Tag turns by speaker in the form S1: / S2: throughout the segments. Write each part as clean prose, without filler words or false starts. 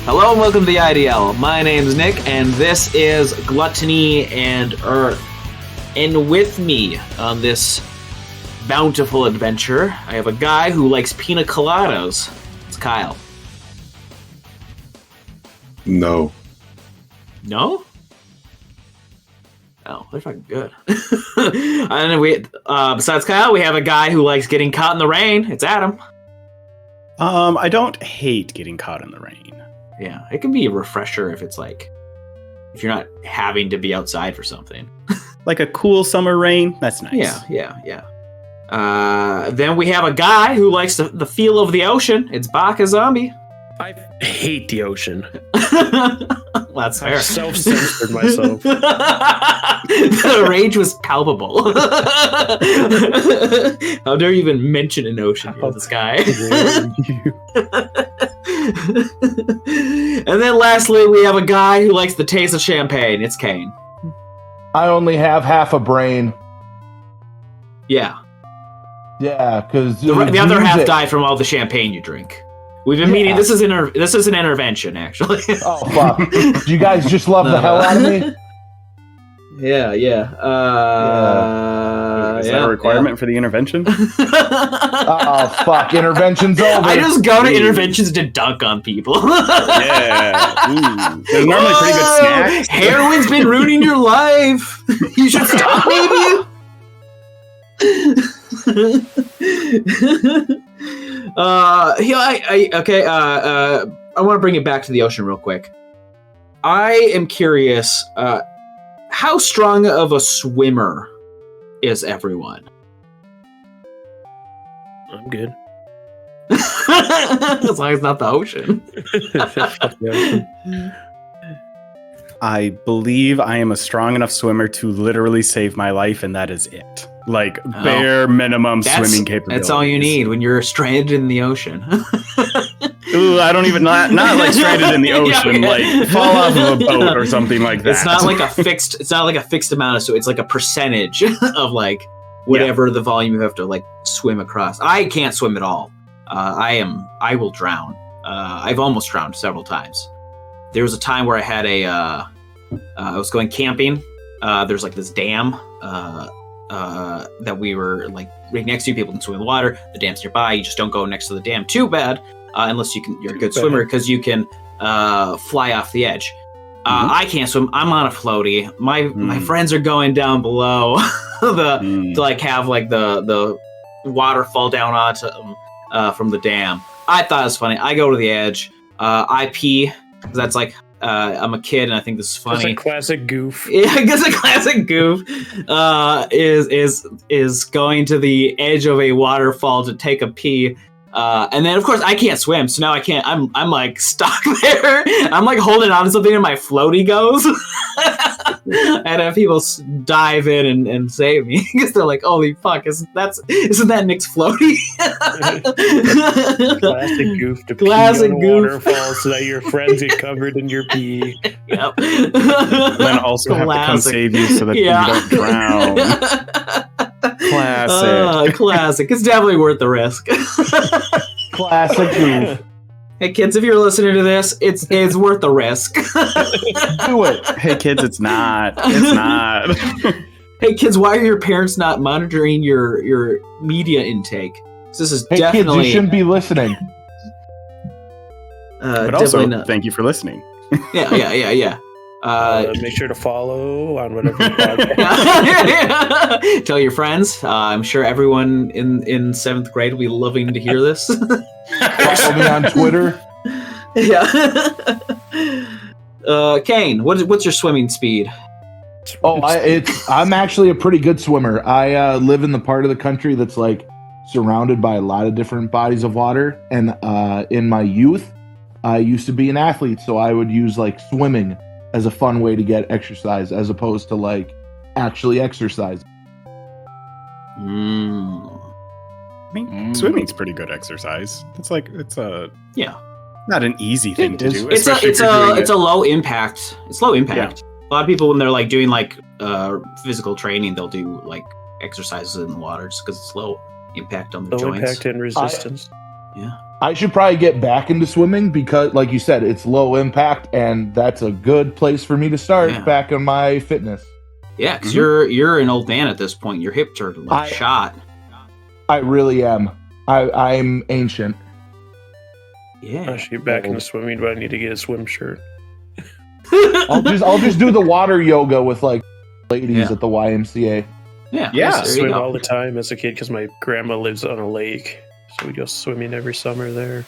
S1: Hello and welcome to the IDL. My name's Nick, and this is Gluttony Earth. And with me on this bountiful adventure, I have a guy who likes pina coladas. It's Kyle.
S2: No?
S1: Oh, they're fucking good. And besides Kyle, we have a guy who likes getting caught in the rain. It's Adam.
S3: I don't hate getting caught in the rain.
S1: Yeah, it can be a refresher if you're not having to be outside for something.
S3: Like a cool summer rain, that's nice.
S1: Yeah. Then we have a guy who likes the feel of the ocean. It's BakaZombie.
S4: I hate the ocean.
S1: That's fair.
S4: I've self-censored myself.
S1: The rage was palpable. How dare you even mention an ocean in the sky? And then lastly, we have a guy who likes the taste of champagne. It's Kane.
S5: I only have half a brain.
S1: Yeah.
S5: Yeah, because
S1: the other half died from all the champagne you drink. We've been meeting. This is an intervention, actually.
S5: Oh fuck! Do you guys just love the hell out of me?
S1: Yeah.
S3: Is that a requirement for the intervention?
S5: Oh fuck! Intervention's over.
S1: I just go to interventions to dunk on people.
S3: Yeah. Ooh. There's normally pretty good snacks.
S1: Heroin's been ruining your life. You should stop, maybe. I want to bring it back to the ocean real quick. I am curious, how strong of a swimmer is everyone?
S4: I'm good.
S1: As long as it's not the ocean.
S3: I believe I am a strong enough swimmer to literally save my life, and that is it. Like, bare minimum swimming capabilities.
S1: That's all you need when you're stranded in the ocean.
S3: Ooh, I don't even, not like stranded in the ocean, like fall off of a boat or something like that.
S1: It's not like a fixed amount of, so it's like a percentage of like whatever the volume you have to like swim across. I can't swim at all. I will drown. I've almost drowned several times. There was a time where I had I was going camping. There's like this dam that we were like right next to. People can swim in the water. The dam's nearby. You just don't go next to the dam too bad, unless you're a good swimmer, because you can fly off the edge. I can't swim. I'm on a floaty. My friends are going down below to like have like the water fall down onto them from the dam. I thought it was funny. I go to the edge. I pee. That's like I'm a kid, and I think this is funny.
S4: It's a classic goof.
S1: Yeah, I guess a classic goof is going to the edge of a waterfall to take a pee, and then of course I can't swim, so now I can't. I'm like stuck there. I'm like holding on to something, and my floaty goes, and have people dive in and save me because they're like, "Holy fuck! Isn't that Nick's floaty?"
S4: Classic goof to pee on a waterfall so that your friends get covered in your pee.
S1: Yep.
S3: And then also have to come save you so that you don't drown. Classic.
S1: Classic. It's definitely worth the risk.
S5: Classic goof.
S1: Hey kids, if you're listening to this, it's worth the risk.
S5: Do it.
S3: Hey kids, it's not. It's not.
S1: Hey kids, why are your parents not monitoring your media intake? This is
S5: Hey
S1: definitely
S5: kids, you shouldn't be listening.
S3: But also, thank you for listening.
S1: Yeah.
S4: Make sure to follow on whatever podcast.
S1: Tell your friends. I'm sure everyone in 7th grade will be loving to hear this.
S5: Follow me on Twitter.
S1: Yeah. Kane, what's your swimming speed?
S5: Oh, I'm actually a pretty good swimmer. I live in the part of the country that's like surrounded by a lot of different bodies of water, and in my youth, I used to be an athlete, so I would use like swimming as a fun way to get exercise, as opposed to like actually exercise.
S3: I mean, swimming's pretty good exercise. It's not an easy thing to do.
S1: It's a low impact. It's low impact. Yeah. A lot of people when they're like doing like physical training, they'll do like exercises in the water just because it's low impact on the joints.
S4: Low impact and resistance.
S1: Yeah.
S5: I should probably get back into swimming because, like you said, it's low impact, and that's a good place for me to start back on my fitness.
S1: Yeah, because you're an old man at this point. Your hips are shot.
S5: I really am. I'm ancient.
S4: Yeah, I should get back into swimming, but I need to get a swim shirt.
S5: I'll just do the water yoga with like ladies at the YMCA.
S1: Yeah.
S4: I swim all the time as a kid because my grandma lives on a lake, so we go swimming every summer there.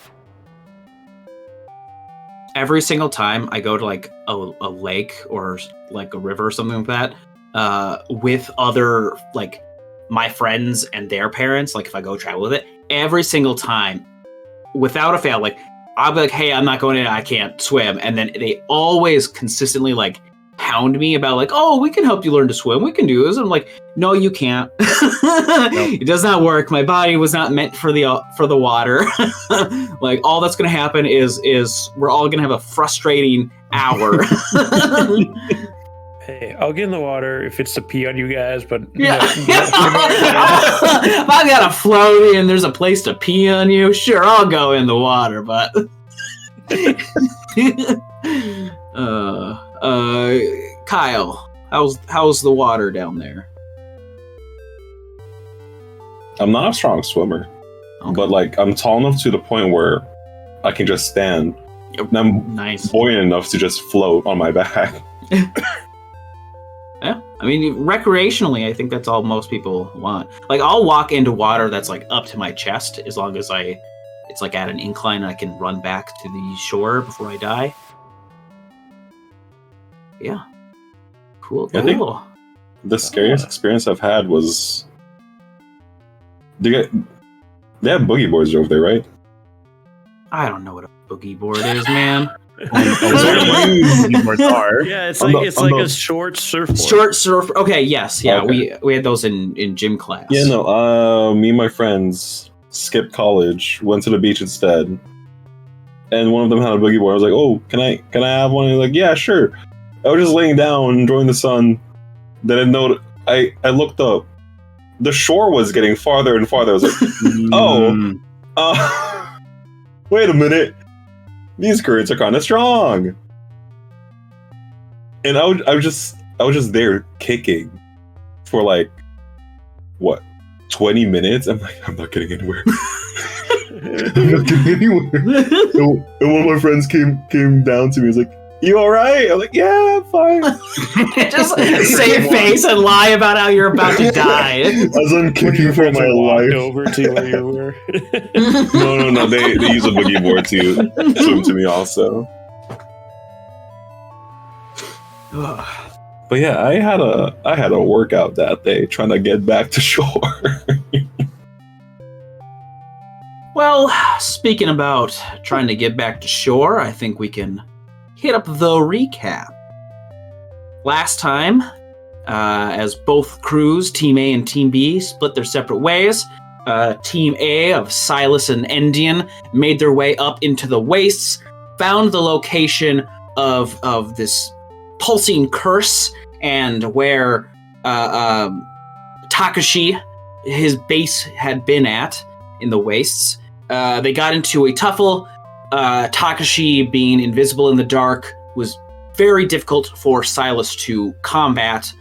S1: Every single time I go to like a lake or like a river or something like that, with other like my friends and their parents, like if I go travel with it, every single time, without a fail, like I'll be like, "Hey, I'm not going in. I can't swim," and then they always consistently like hound me about like, "Oh, we can help you learn to swim. We can do this." And I'm like, "No, you can't. It does not work. My body was not meant for the water." Like all that's gonna happen is we're all gonna have a frustrating hour.
S4: Hey, I'll get in the water if it's to pee on you guys, but
S1: if I got a floaty and there's a place to pee on you, sure, I'll go in the water, but Kyle, how's the water down there?
S2: I'm not a strong swimmer, but like I'm tall enough to the point where I can just stand. And I'm buoyant enough to just float on my back.
S1: Yeah, I mean, recreationally, I think that's all most people want. Like, I'll walk into water that's like up to my chest as long as it's like at an incline and I can run back to the shore before I die. Yeah, cool.
S2: I think the scariest experience I've had was they have boogie boards over there, right?
S1: I don't know what a boogie board is, man.
S4: Yeah, it's like a short surfboard.
S1: Short surf. Okay, yes, yeah. Okay. We had those in gym class.
S2: Yeah, no. Me and my friends skipped college, went to the beach instead, and one of them had a boogie board. I was like, "Oh, can I have one?" And he's like, "Yeah, sure." I was just laying down, enjoying the sun. Then I looked up. The shore was getting farther and farther. I was like, wait a minute. These currents are kind of strong. And I was just there kicking for like, what, 20 minutes? I'm like, I'm not getting anywhere. I'm not getting anywhere. And one of my friends came down to me. He was like, "You all right?" I'm like, "Yeah, I'm fine."
S1: Just save face and lie about how you're about to die.
S2: As I'm kicking for my life.
S4: Over to where you were.
S2: No. They use a boogie board to swim to me also. But yeah, I had a workout that day trying to get back to shore.
S1: Well, speaking about trying to get back to shore, I think we can hit up the recap. Last time, as both crews, Team A and Team B, split their separate ways, Team A of Silas and Endien made their way up into the wastes, found the location of this pulsing curse, and where Takashi, his base, had been at in the wastes. They got into a tuffle. Takashi, being invisible in the dark, was very difficult for Silas to combat.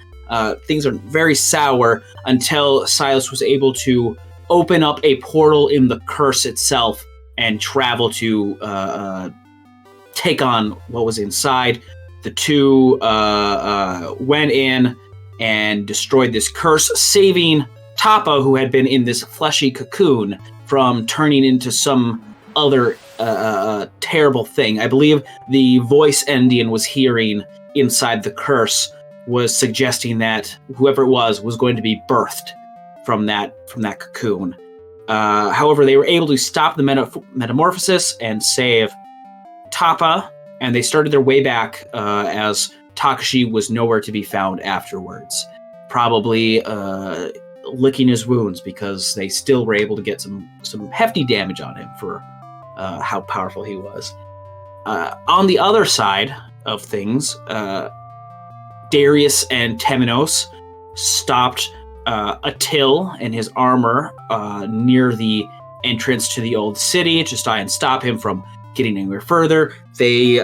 S1: Things are very sour until Silas was able to open up a portal in the curse itself and travel to take on what was inside. The two went in and destroyed this curse, saving Tapa, who had been in this fleshy cocoon, from turning into some other terrible thing. I believe the voice Endien was hearing inside the curse was suggesting that whoever it was going to be birthed from that cocoon. However, they were able to stop the metamorphosis and save Tapa, and they started their way back as Takashi was nowhere to be found afterwards. Probably licking his wounds, because they still were able to get some hefty damage on him for how powerful he was. On the other side of things, Darius and Temenos stopped Attil and his armor near the entrance to the old city to try and stop him from getting anywhere further. They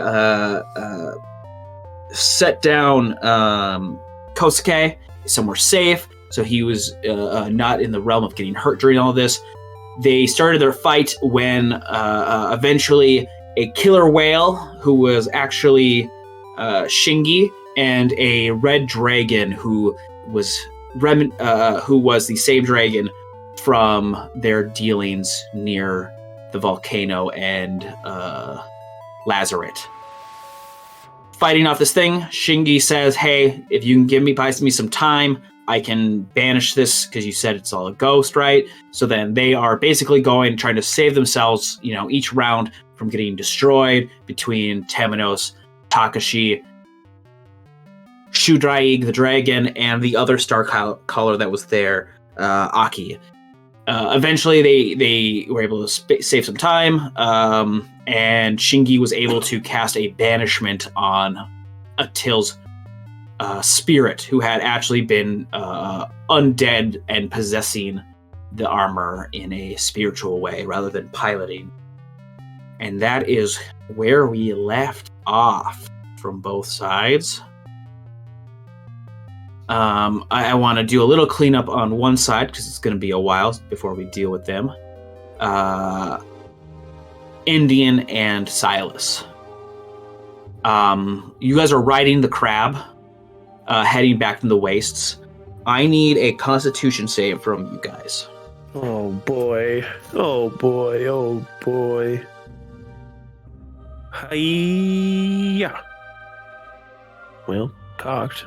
S1: set down Kosuke somewhere safe, so he was not in the realm of getting hurt during all this. They started their fight when eventually a killer whale, who was actually Shingi, and a red dragon who was the same dragon from their dealings near the volcano and Lazaret. Fighting off this thing, Shingi says, hey, if you can buy me some time, I can banish this, because you said it's all a ghost, right? So then they are basically trying to save themselves, each round from getting destroyed between Temenos, Takashi, Shudraig the dragon, and the other star caller that was there, Aki. Eventually, they were able to save some time, and Shingi was able to cast a banishment on Attil's spirit, who had actually been undead and possessing the armor in a spiritual way rather than piloting. And that is where we left off from both sides. I want to do a little cleanup on one side because it's going to be a while before we deal with them. Endien and Silas. You guys are riding the crab, heading back from the wastes. I need a Constitution save from you guys.
S4: Oh boy. Oh boy. Oh boy. Hiya. Well, cocked.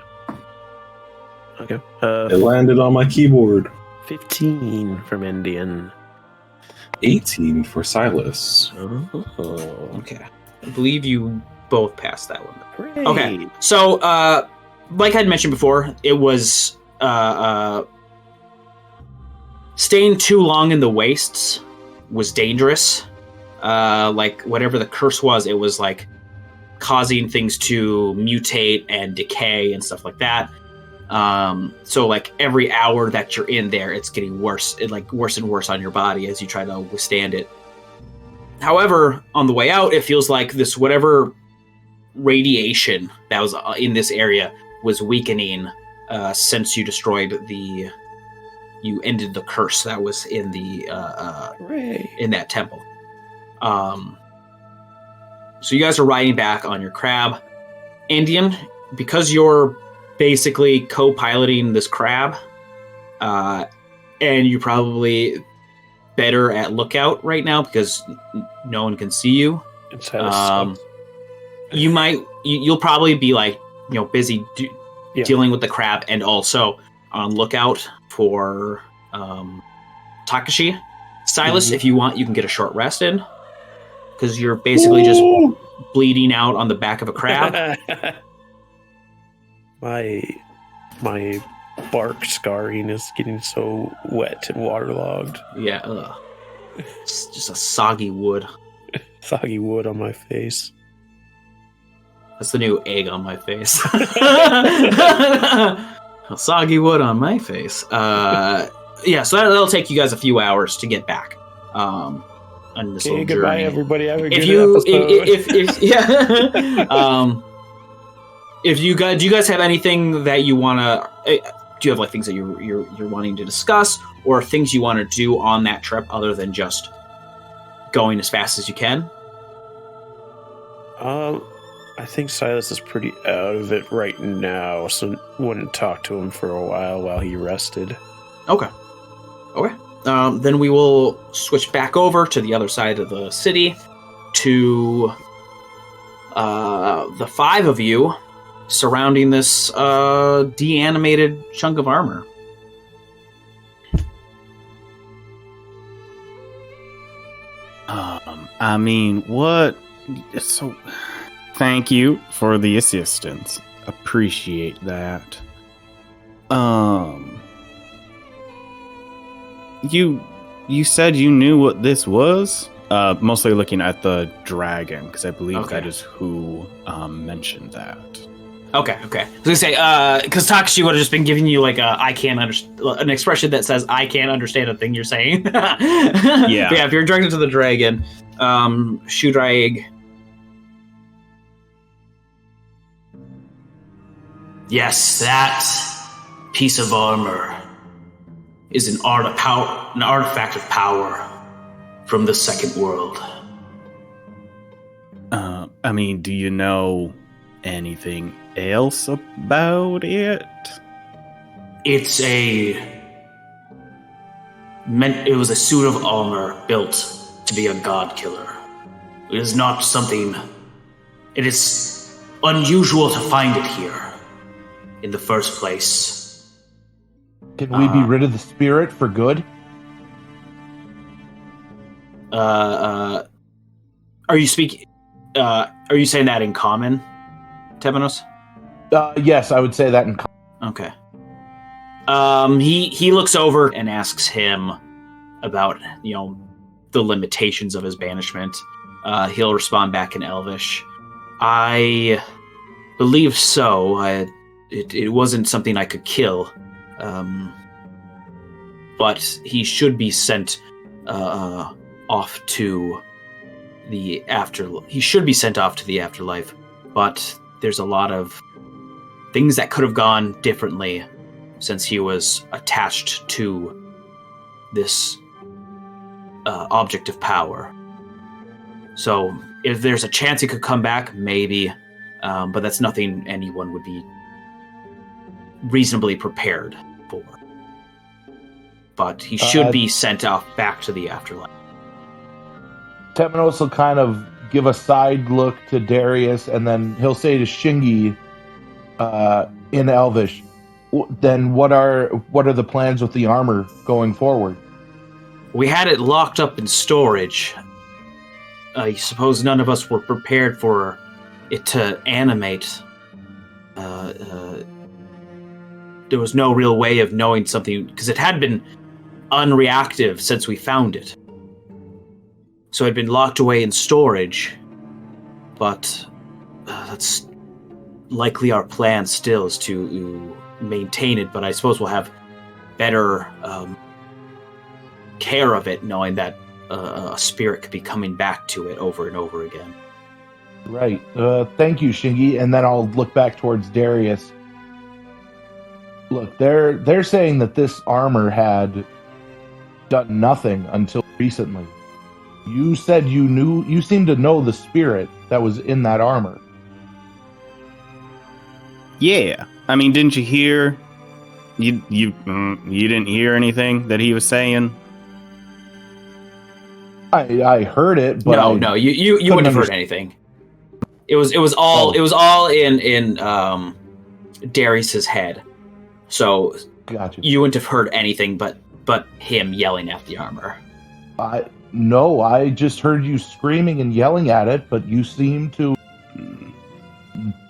S4: Okay.
S2: It landed on my keyboard.
S4: 15 from Endien.
S2: 18 for Silas.
S4: Oh.
S1: Okay. I believe you both passed that one.
S4: Great.
S1: Okay. So, like I had mentioned before, it was staying too long in the wastes was dangerous. Like whatever the curse was, it was like causing things to mutate and decay and stuff like that. So like every hour that you're in there, it's getting worse. It like worse and worse on your body as you try to withstand it. However, on the way out, it feels like this whatever radiation that was in this area was weakening since you ended the curse that was in the in that temple. So you guys are riding back on your crab. Endien, because you're basically co-piloting this crab, and you're probably better at lookout right now because no one can see you. You'll probably be like busy dealing with the crab and also on lookout for Takashi. Silas, if you want, you can get a short rest in because you're basically just bleeding out on the back of a crab.
S4: My bark scarring is getting so wet and waterlogged.
S1: Yeah, it's just a soggy wood.
S4: Soggy wood on my face.
S1: That's the new egg on my face. A soggy wood on my face. Yeah, so that'll take you guys a few hours to get back on this little
S4: goodbye,
S1: journey.
S4: everybody. Have a good
S1: episode. Do you guys have anything that you want to? Do you have like things that you're wanting to discuss, or things you want to do on that trip other than just going as fast as you can?
S4: I think Silas is pretty out of it right now, so wouldn't talk to him for a while he rested. Okay. Then
S1: we will switch back over to the other side of the city to the five of you surrounding this deanimated chunk of armor.
S3: I mean, what? So, thank you for the assistance. Appreciate that. You said you knew what this was? Mostly looking at the dragon, because I believe that is who mentioned that.
S1: Okay. I was gonna say, because Takashi would have just been giving you like an expression that says "I can't understand a thing you're saying."
S3: Yeah.
S1: But yeah. If you're directed to the dragon, Shudraig. Yes, that piece of armor is an artifact of power from the second world.
S3: I mean, do you know anything else about it?
S1: It was a suit of armor built to be a god killer. It is not something. It is unusual to find it here in the first place.
S5: Can we be rid of the spirit for good?
S1: Are you speaking? Are you saying that in common, Temenos?
S5: Yes, I would say that in
S1: Okay. He looks over and asks him about, the limitations of his banishment. He'll respond back in Elvish. I believe so. It wasn't something I could kill. But he should be sent off to the afterlife. He should be sent off to the afterlife. But there's a lot of things that could have gone differently since he was attached to this object of power. So if there's a chance he could come back, maybe, but that's nothing anyone would be reasonably prepared for. But he should be sent off back to the afterlife.
S5: Temenos will kind of give a side look to Darius, and then he'll say to Shingi in Elvish, then what are the plans with the armor going forward?
S1: We had it locked up in storage. I suppose none of us were prepared for it to animate. There was no real way of knowing something, because it had been unreactive since we found it. So it had been locked away in storage, but that's likely our plan still, is to maintain it, but I suppose we'll have better care of it, knowing that a spirit could be coming back to it over and over again.
S5: Right. Thank you, Shingi. And then I'll look back towards Darius. Look, they're saying that this armor had done nothing until recently. You said you seemed to know the spirit that was in that armor.
S3: Yeah. I mean, didn't you hear? You didn't hear anything that he was saying?
S5: I heard it, but
S1: no, you wouldn't have heard anything. It was all in Darius's head. So
S5: gotcha.
S1: You wouldn't have heard anything but him yelling at the armor.
S5: No, I just heard you screaming and yelling at it, but you seem to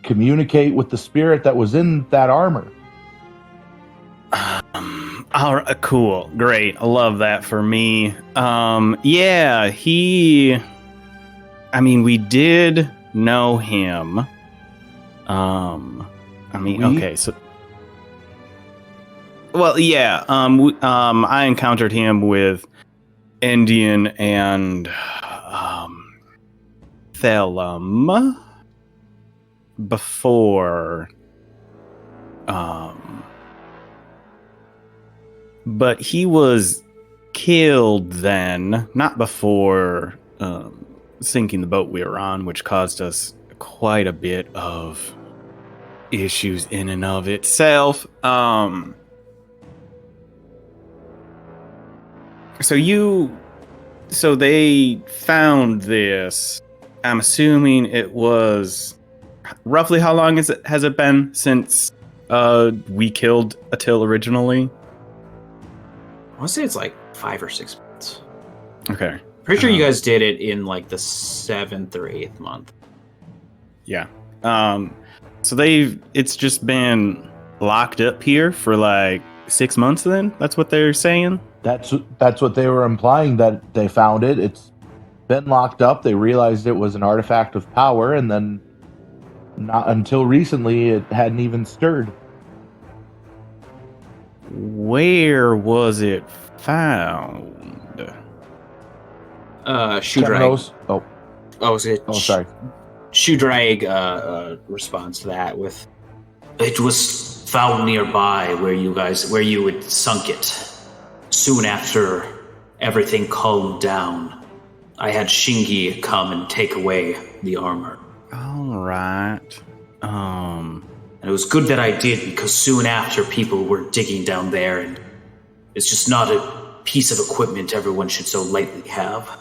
S5: communicate with the spirit that was in that armor.
S3: All right, cool, great. I love that for me. Yeah, we did know him. Okay, so. Well, yeah. I encountered him with Endien and Thelum before. But he was killed then, not before sinking the boat we were on, which caused us quite a bit of issues in and of itself. So they found this. I'm assuming it was roughly how long has it been since we killed Attil originally?
S1: I want to say it's like 5 or 6 months.
S3: Okay.
S1: Pretty sure you guys did it in like the 7th or 8th month.
S3: Yeah. So it's just been locked up here for like 6 months then? That's what they're saying?
S5: That's what they were implying, that they found it. It's been locked up. They realized it was an artifact of power, and then Not until recently, it hadn't even stirred.
S3: Where was it found?
S1: Shoedrag.
S5: Sorry.
S1: Shoedrag responds to that with, "It was found nearby where you had sunk it. Soon after everything calmed down, I had Shingi come and take away the armor.
S3: All right.
S1: And it was good that I did, because soon after people were digging down there, and it's just not a piece of equipment everyone should so lightly have."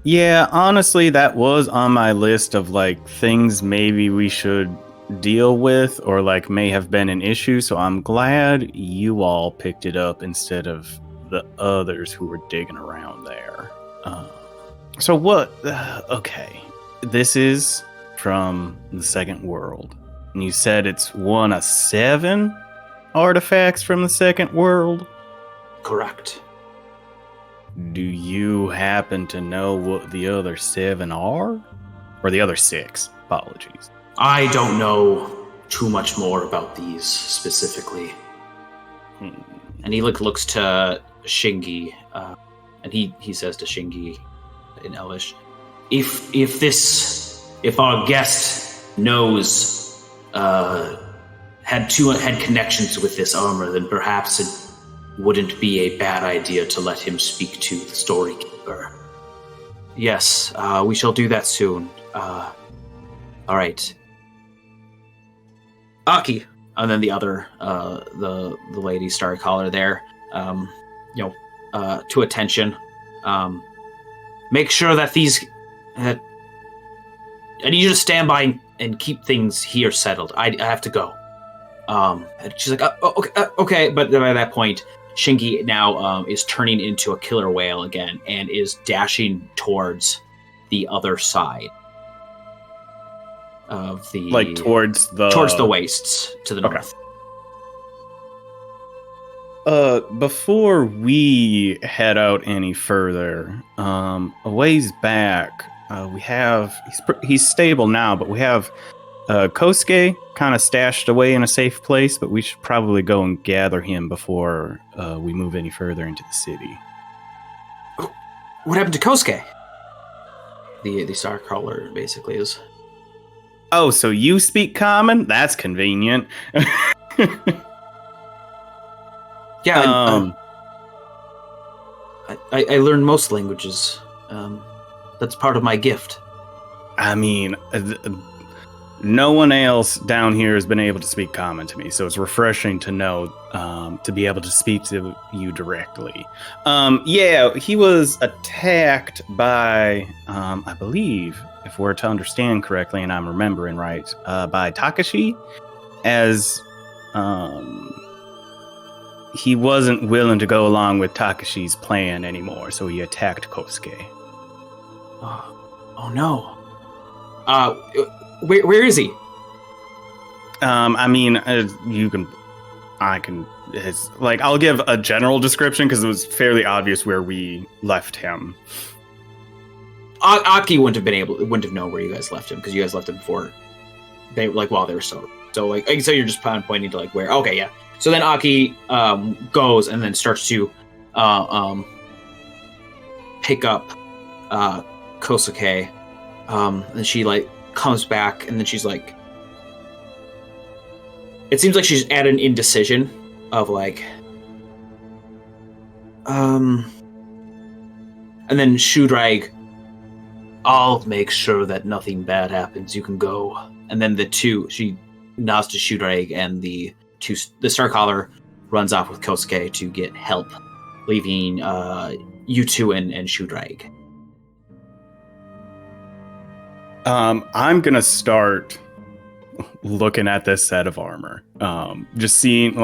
S3: Yeah, honestly, that was on my list of like things maybe we should deal with or like may have been an issue. So I'm glad you all picked it up instead of the others who were digging around there. So what? Okay, this is from the second world. And you said it's one of 7 artifacts from the second world?
S1: Correct.
S3: Do you happen to know what the other 7 are? Or the other 6? Apologies.
S1: I don't know too much more about these specifically. And he looks to Shingi, and he says to Shingi in Elvish, if our guest knows had connections with this armor, then perhaps it wouldn't be a bad idea to let him speak to the Storykeeper. Yes, we shall do that soon. All right. Aki, and then the other, the lady Starcaller there, to attention. Make sure that these. I need you to stand by and keep things here settled. I have to go. And she's like, okay. But by that point, Shingi now is turning into a killer whale again and is dashing towards the other side of the towards the wastes to the north.
S3: Before we head out any further, a ways back, he's stable now, but we have Kosuke kind of stashed away in a safe place, but we should probably go and gather him before we move any further into the city.
S1: What happened to Kosuke? The Starcrawler basically is.
S3: Oh, so you speak common? That's convenient.
S1: Yeah, I learned most languages. That's part of my gift.
S3: I mean, no one else down here has been able to speak common to me, so it's refreshing to know to be able to speak to you directly. Yeah, he was attacked by, I believe, if we're to understand correctly, and I'm remembering right, by Takashi, as he wasn't willing to go along with Takashi's plan anymore, so he attacked Kosuke.
S1: Oh no. Where is he?
S3: I mean, I'll give a general description because it was fairly obvious where we left him.
S1: Aki wouldn't have known where you guys left him because you guys left him before while they were so you're just pointing to where. Okay, yeah. So then Aki goes and then starts to pick up Kosuke. And she comes back and then she's like, it seems like she's at an indecision of and then Shoedrag, I'll make sure that nothing bad happens. You can go. And then she nods to Shoedrag and the Starcaller runs off with Kosuke to get help, leaving you two and Shoedrag.
S3: I'm gonna start looking at this set of armor, just seeing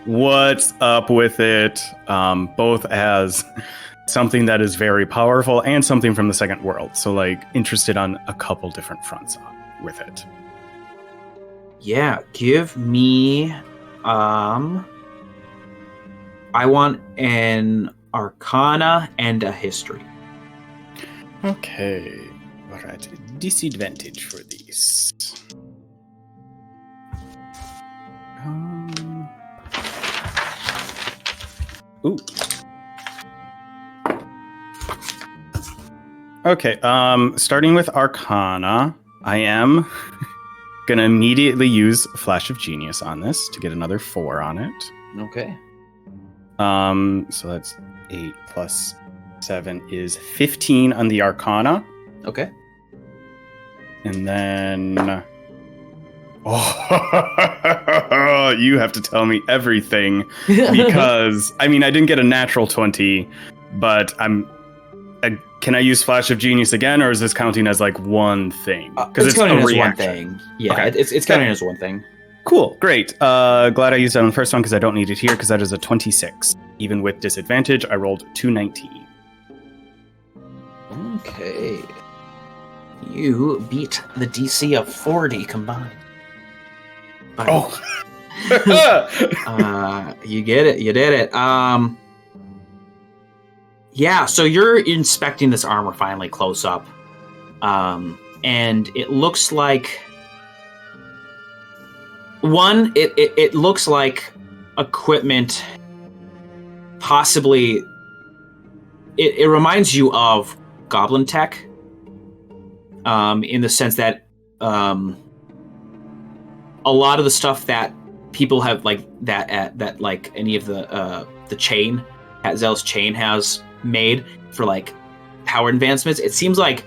S3: what's up with it, both as something that is very powerful and something from the second world. So interested on a couple different fronts with it.
S1: Yeah, give me I want an Arcana and a History.
S3: Okay. All right. Disadvantage for these. Ooh. Okay, starting with Arcana, I am going to immediately use Flash of Genius on this to get another 4 on it.
S1: Okay.
S3: So that's 8 plus 7 is 15 on the Arcana.
S1: Okay.
S3: And then... Oh, you have to tell me everything because, I mean, I didn't get a natural 20, but can I use Flash of Genius again, or is this counting as like one thing?
S1: Because it's counting as one thing. Yeah, okay. it's counting as one thing.
S3: Cool, great. Glad I used that on the first one because I don't need it here because that is a 26. Even with disadvantage, I rolled 219.
S1: Okay. You beat the DC of 40 combined.
S3: Oh.
S1: You get it. You did it. Yeah, so you're inspecting this armor finally close up. And it looks like... One, it looks like equipment, possibly... It reminds you of Goblin tech, in the sense that a lot of the stuff that people have, like that like any of the chain, Zealous chain has made for like power advancements, it seems like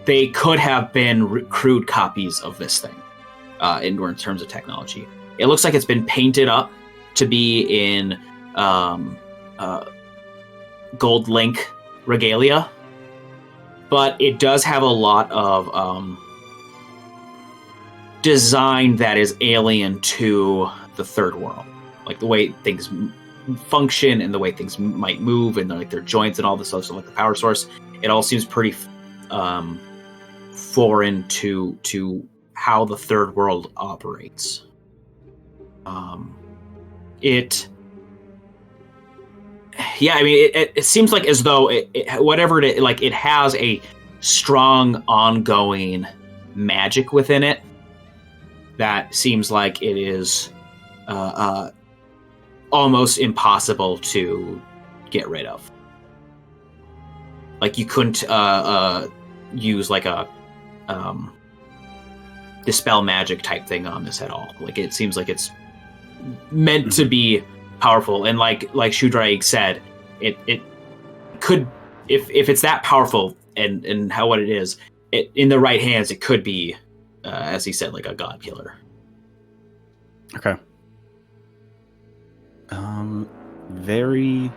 S1: they could have been crude copies of this thing. In terms of technology, it looks like it's been painted up to be in gold link regalia, but it does have a lot of design that is alien to the third world, like the way things function and the way things might move and like their joints and all this stuff. So like the power source, it all seems pretty foreign to how the third world operates. It seems like as though whatever it like it has a strong ongoing magic within it that seems like it is almost impossible to get rid of. Like you couldn't use like a dispel magic type thing on this at all. Like it seems like it's meant to be powerful, and like Shudraig said, it could, if it's that powerful and how what it is, it in the right hands it could be, as he said, like a god killer.
S3: Okay. Very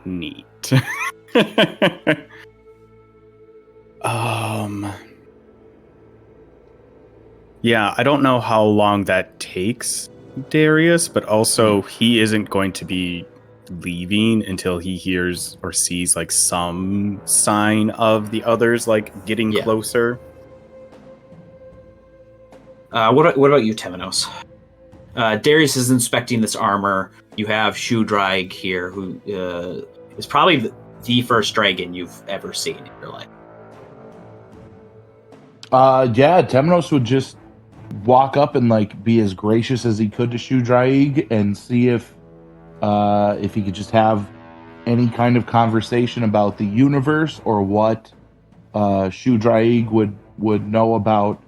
S3: neat. Yeah, I don't know how long that takes Darius, but also he isn't going to be leaving until he hears or sees like some sign of the others like getting closer.
S1: What about you, Temenos? Darius is inspecting this armor. You have Shudraig here, who is probably the first dragon you've ever seen in your life.
S5: Temenos would just walk up and like be as gracious as he could to Shudraig and see if he could just have any kind of conversation about the universe or what Shudraig would know about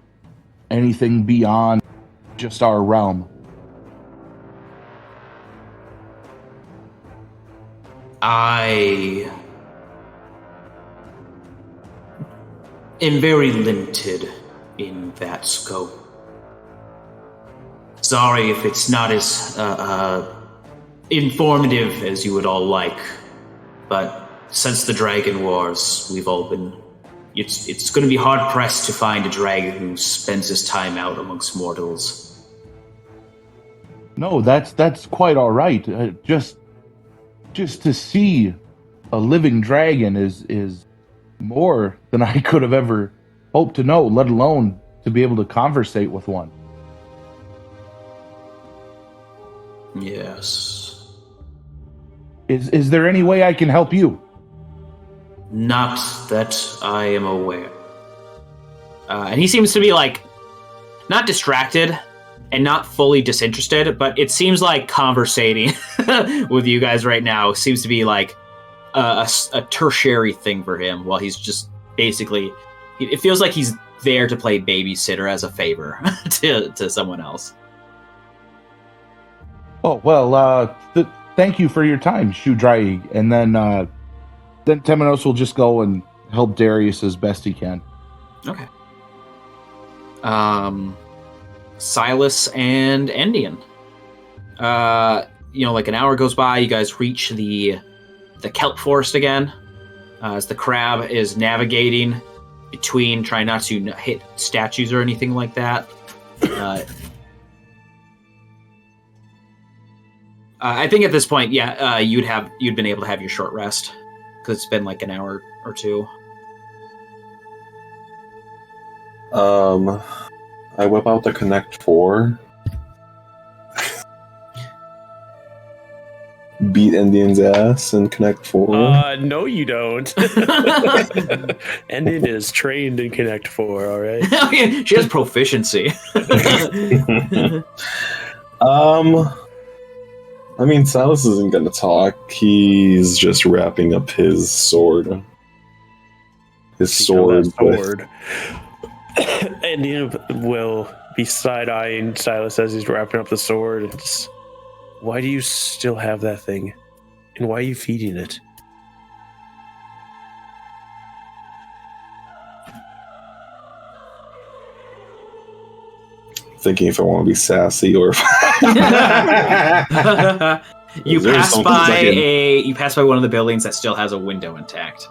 S5: anything beyond just our realm.
S1: I am very limited in that scope. Sorry if it's not as informative as you would all like, but since the Dragon Wars, we've all been... It's going to be hard-pressed to find a dragon who spends his time out amongst mortals.
S5: No, that's quite all right. Just to see a living dragon is more than I could have ever hoped to know, let alone to be able to conversate with one.
S1: Yes.
S5: Is there any way I can help you?
S1: Not that I am aware. And he seems to be like not distracted and not fully disinterested, but it seems like conversating with you guys right now seems to be like a tertiary thing for him, while he's just basically, it feels like he's there to play babysitter as a favor to someone else.
S5: Oh, well, thank you for your time, Shudrai. And then Temenos will just go and help Darius as best he can.
S1: Okay. Silas and Endien. Like an hour goes by, you guys reach the kelp forest again, as the crab is navigating between, trying not to hit statues or anything like that. I think at this point, you'd been able to have your short rest, because it's been like an hour or two.
S2: I whip out the Connect 4. Beat Endien's ass in Connect 4.
S4: No, you don't. Endien is trained in Connect 4, all right?
S1: She has proficiency.
S2: I mean, Silas isn't gonna talk. He's just wrapping up his sword. His sword.
S4: Endien will be side-eyeing Silas as he's wrapping up the sword. It's, why do you still have that thing? And why are you feeding it?
S2: Thinking if I want to be sassy or if
S1: you pass by one of the buildings that still has a window intact.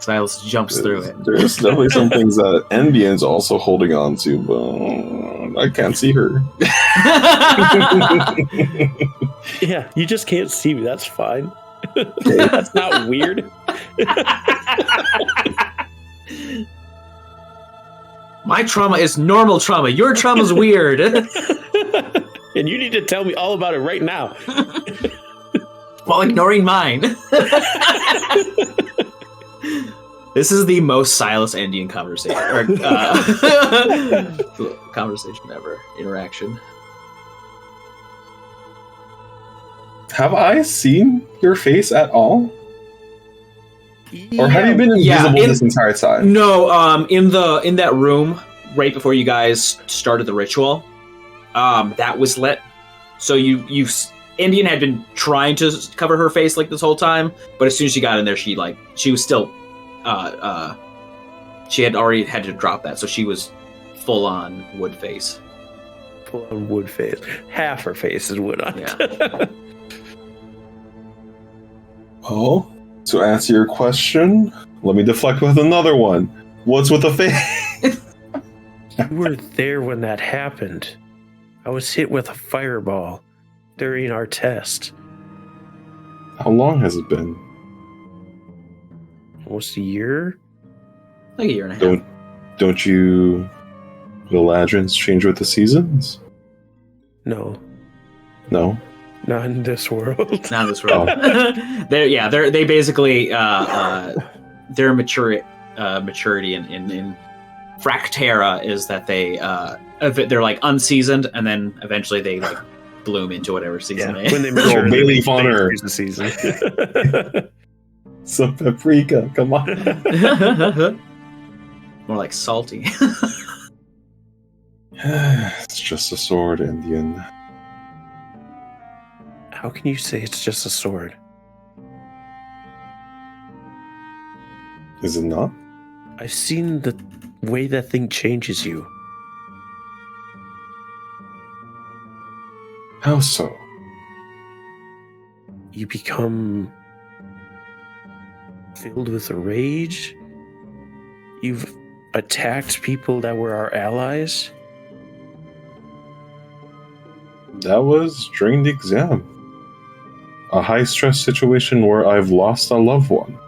S1: Silas jumps through it.
S2: There's definitely some things that Endien's also holding on to, but I can't see her.
S4: Yeah, you just can't see me. That's fine. That's not weird.
S1: My trauma is normal trauma. Your trauma's weird.
S4: And you need to tell me all about it right now.
S1: While ignoring mine. This is the most Silas Endien conversation ever. Interaction.
S2: Have I seen your face at all? Or have you been invisible this entire time?
S1: No, in that room right before you guys started the ritual, that was lit. So Endien had been trying to cover her face like this whole time, but as soon as she got in there, she was still, she had already had to drop that, so she was full on wood face.
S4: Full on wood face. Half her face is wood on.
S1: Yeah.
S2: Oh. To answer your question, let me deflect with another one. What's with the face?
S4: You were there when that happened. I was hit with a fireball during our test.
S2: How long has it been?
S4: Almost a year?
S1: Like a year and a half.
S2: Don't you Galadrians change with the seasons?
S4: No.
S2: No?
S4: Not in this world.
S1: Not in this world. Oh. They basically their maturity in Fracterra is that they're like unseasoned, and then eventually they like bloom into whatever season they
S4: when they mature.
S2: Bailey Fonner.
S4: The season.
S2: Some paprika, come on.
S1: More like salty.
S2: It's just a sword, Endien.
S4: How can you say it's just a sword?
S2: Is it not?
S4: I've seen the way that thing changes you.
S2: How so?
S4: You become filled with rage. You've attacked people that were our allies.
S2: That was during the exam. A high-stress situation where I've lost a loved one.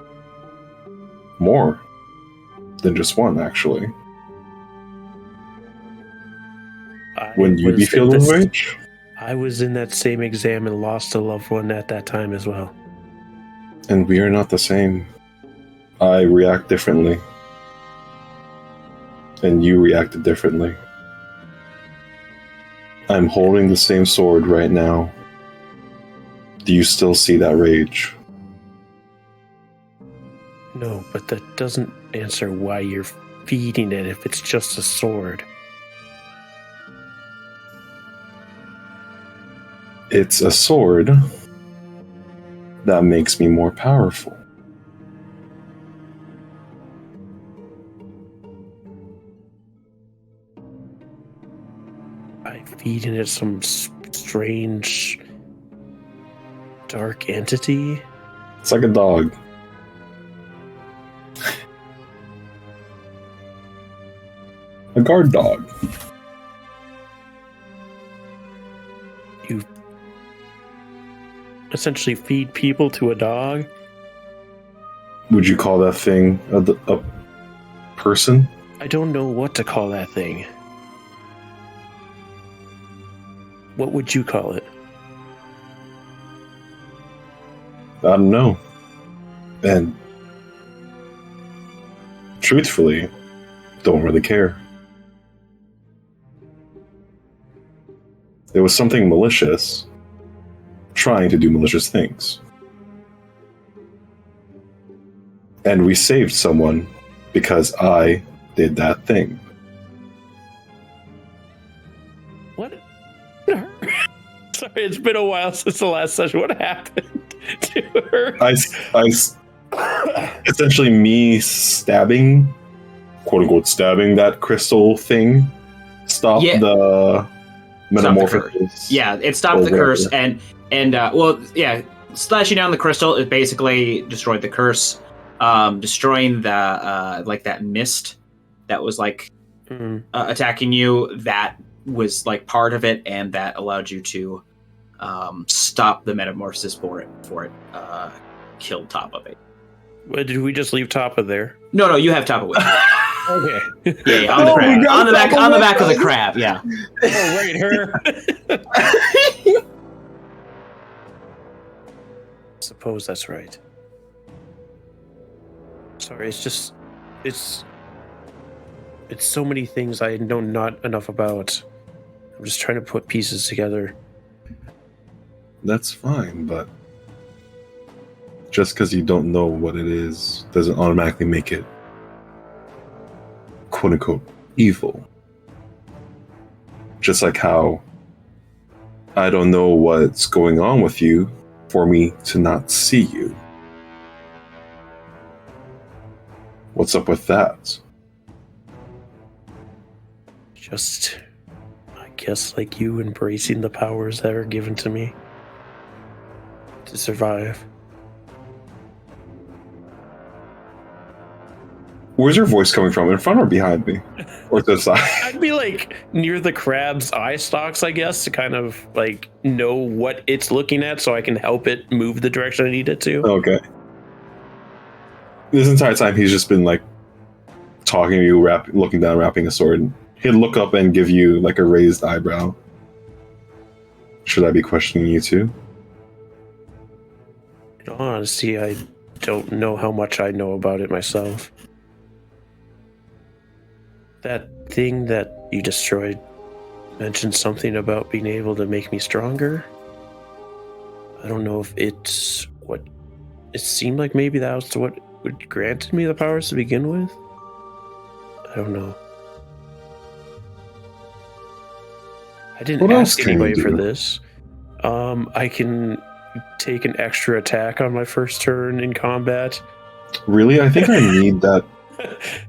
S2: More than just one, actually. When you be filled with rage?
S4: I was in that same exam and lost a loved one at that time as well.
S2: And we are not the same. I react differently. And you reacted differently. I'm holding the same sword right now. Do you still see that rage?
S4: No, but that doesn't answer why you're feeding it if it's just a sword.
S2: It's a sword that makes me more powerful.
S4: By feeding it some strange, dark entity?
S2: It's like a dog. A guard dog.
S4: You essentially feed people to a dog?
S2: Would you call that thing a person?
S4: I don't know what to call that thing. What would you call it?
S2: I don't know. And truthfully, don't really care. It was something malicious, trying to do malicious things. And we saved someone because I did that thing.
S4: What? Sorry, it's been a while since the last session. What happened to her?
S2: I essentially me stabbing, quote unquote, stabbing that crystal thing stopped the metamorphosis.
S1: Yeah, it stopped the curse, and slashing down the crystal, it basically destroyed the curse, destroying the like that mist that was like attacking you. That was like part of it, and that allowed you to stop the metamorphosis for it. Killed Top of it.
S4: Well, did we just leave Top of there?
S1: No, you have Top of it.
S4: Okay.
S1: Yeah, on the crab. On the back of the crab. Yeah.
S4: Oh, wait, her. Suppose that's right. Sorry, it's so many things I know not enough about. I'm just trying to put pieces together.
S2: That's fine, but just because you don't know what it is doesn't automatically make it quote unquote evil. Just like how I don't know what's going on with you for me to not see you. What's up with that?
S4: Just, I guess, like you, embracing the powers that are given to me to survive.
S2: Where's your voice coming from? In front or behind me? Or to the side?
S4: I'd be like near the crab's eye stalks, I guess, to kind of like know what it's looking at so I can help it move the direction I need it to.
S2: Okay. This entire time he's just been like talking to you, looking down, wrapping a sword. He'd look up and give you like a raised eyebrow. Should I be questioning you too?
S4: In all honesty, I don't know how much I know about it myself. That thing that you destroyed mentioned something about being able to make me stronger. I don't know if it's what it seemed like. Maybe that was what would granted me the powers to begin with. I don't know. I didn't ask anybody for this. I can take an extra attack on my first turn in combat.
S2: Really? I think I need that.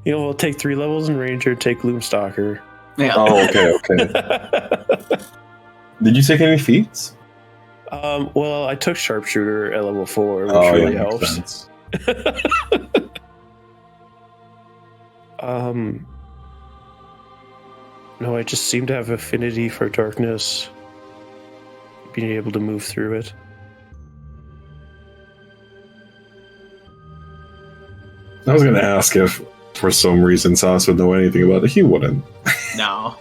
S4: I'll take 3 levels in Ranger, take Gloomstalker.
S1: Yeah.
S2: Oh, okay. Did you take any feats?
S4: Well, I took Sharpshooter at level 4, which really helps. No, I just seem to have affinity for darkness, being able to move through it.
S2: I was going to ask if, for some reason, Silas would know anything about it. He wouldn't.
S1: No.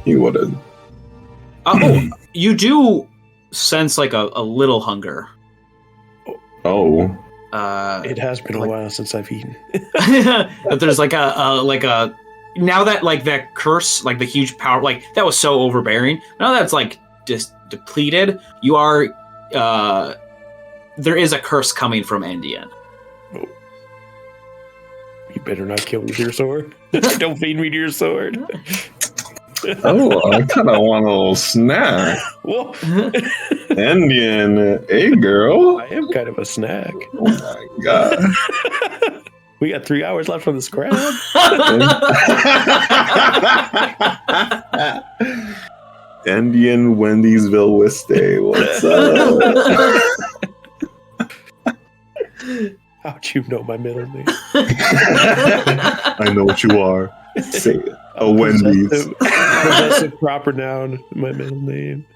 S2: He wouldn't.
S1: Oh, you do sense like a little hunger.
S2: Oh.
S4: It has been a while since I've eaten.
S1: But there's like a now that like that curse, like the huge power, like that was so overbearing. Now that's like just depleted. You are, there is a curse coming from Endien.
S4: Oh. You better not kill me with your sword. Don't feed me to your sword.
S2: Oh, I kind of want a little snack.
S4: Well,
S2: Endien, hey girl.
S4: I am kind of a snack.
S2: Oh my god.
S4: We got 3 hours left on this crab.
S2: Endien Wendysville Wiste, what's up?
S4: How'd you know my middle name?
S2: I know what you are. Say it. A Wendy's.
S4: Possessive proper noun, my middle name.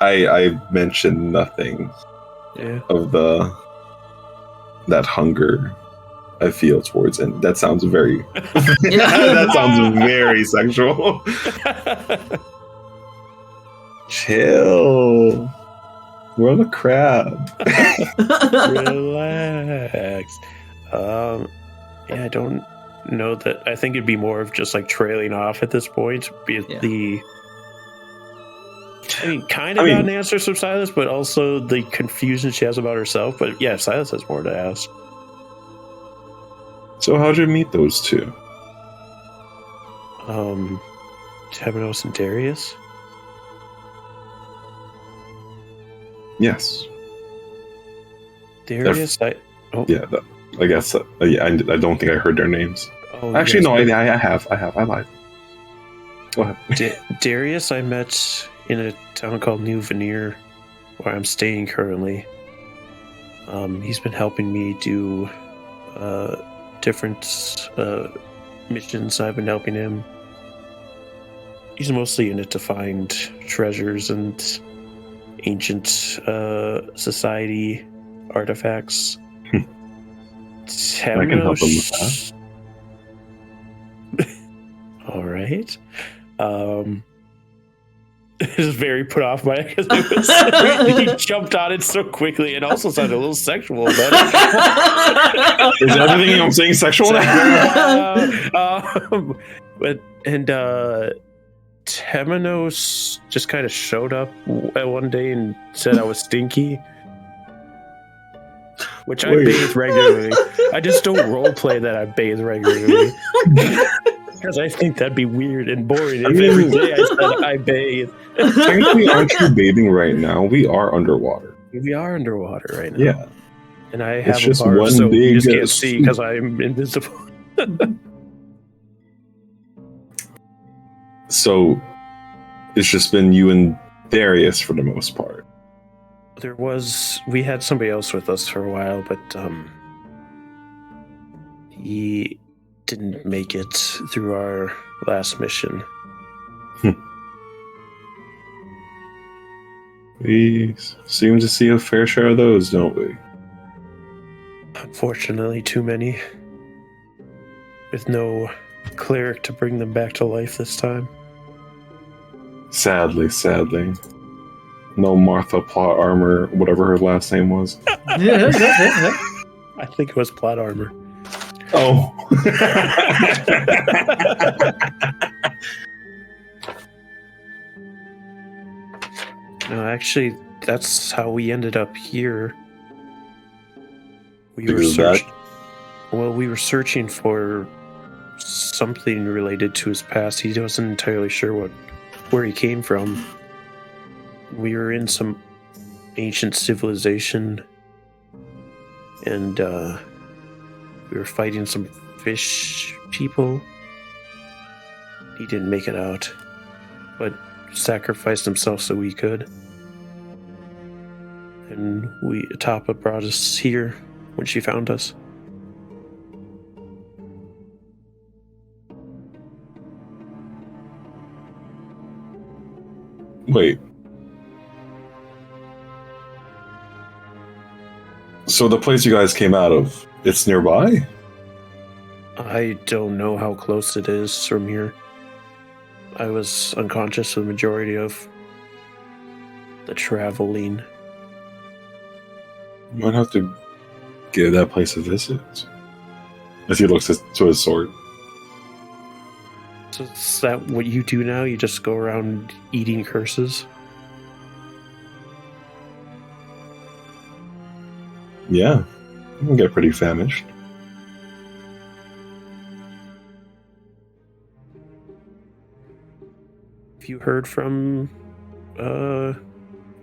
S2: I mentioned nothing of that hunger I feel towards, and that sounds very that sounds very sexual. Chill. We're the crab.
S4: Relax. I don't know that. I think it'd be more of just like trailing off at this point. Kind of got an answer from Silas, but also the confusion she has about herself. But yeah, Silas has more to ask.
S2: So how'd you meet those two?
S4: Temenos and Darius?
S2: Yes.
S4: Darius?
S2: I guess. I don't think I heard their names.
S4: Oh,
S2: actually, no, I have. I lied. Go ahead.
S4: Darius, I met in a town called New Veneer, where I'm staying currently. He's been helping me do different missions. I've been helping him. He's mostly in it to find treasures and ancient society artifacts.
S2: I can help him with that.
S4: All right. It was very put off by it because he jumped on it so quickly and also sounded a little sexual about it.
S2: Is everything I'm saying sexual now?
S4: Temenos just kind of showed up one day and said I was stinky, which I bathe regularly. I just don't roleplay that I bathe regularly. Because I think that'd be weird and boring if every day I said I bathe.
S2: Technically, aren't you bathing right now? We are underwater.
S4: We are underwater right now.
S2: Yeah.
S4: And I have
S2: just
S4: a bar,
S2: one
S4: so you just
S2: big
S4: can't see because I'm invisible.
S2: So, it's just been you and Darius for the most part.
S4: We had somebody else with us for a while, but he didn't make it through our last mission.
S2: We seem to see a fair share of those, don't we?
S4: Unfortunately, too many. With no cleric to bring them back to life this time.
S2: Sadly. No Martha Plot Armor, whatever her last name was.
S4: I think it was Plot Armor.
S2: Oh.
S4: No, actually, that's how we ended up here. We were searching for something related to his past. He wasn't entirely sure where he came from. We were in some ancient civilization, and we were fighting some fish people. He didn't make it out, but sacrificed himself so we could. And Atapa brought us here when she found us.
S2: Wait. So the place you guys came out of, it's nearby?
S4: I don't know how close it is from here. I was unconscious for the majority of the traveling.
S2: Might have to give that place a visit. As he looks to his sword.
S4: So is that what you do now? You just go around eating curses?
S2: Yeah, you can get pretty famished.
S4: Have you heard from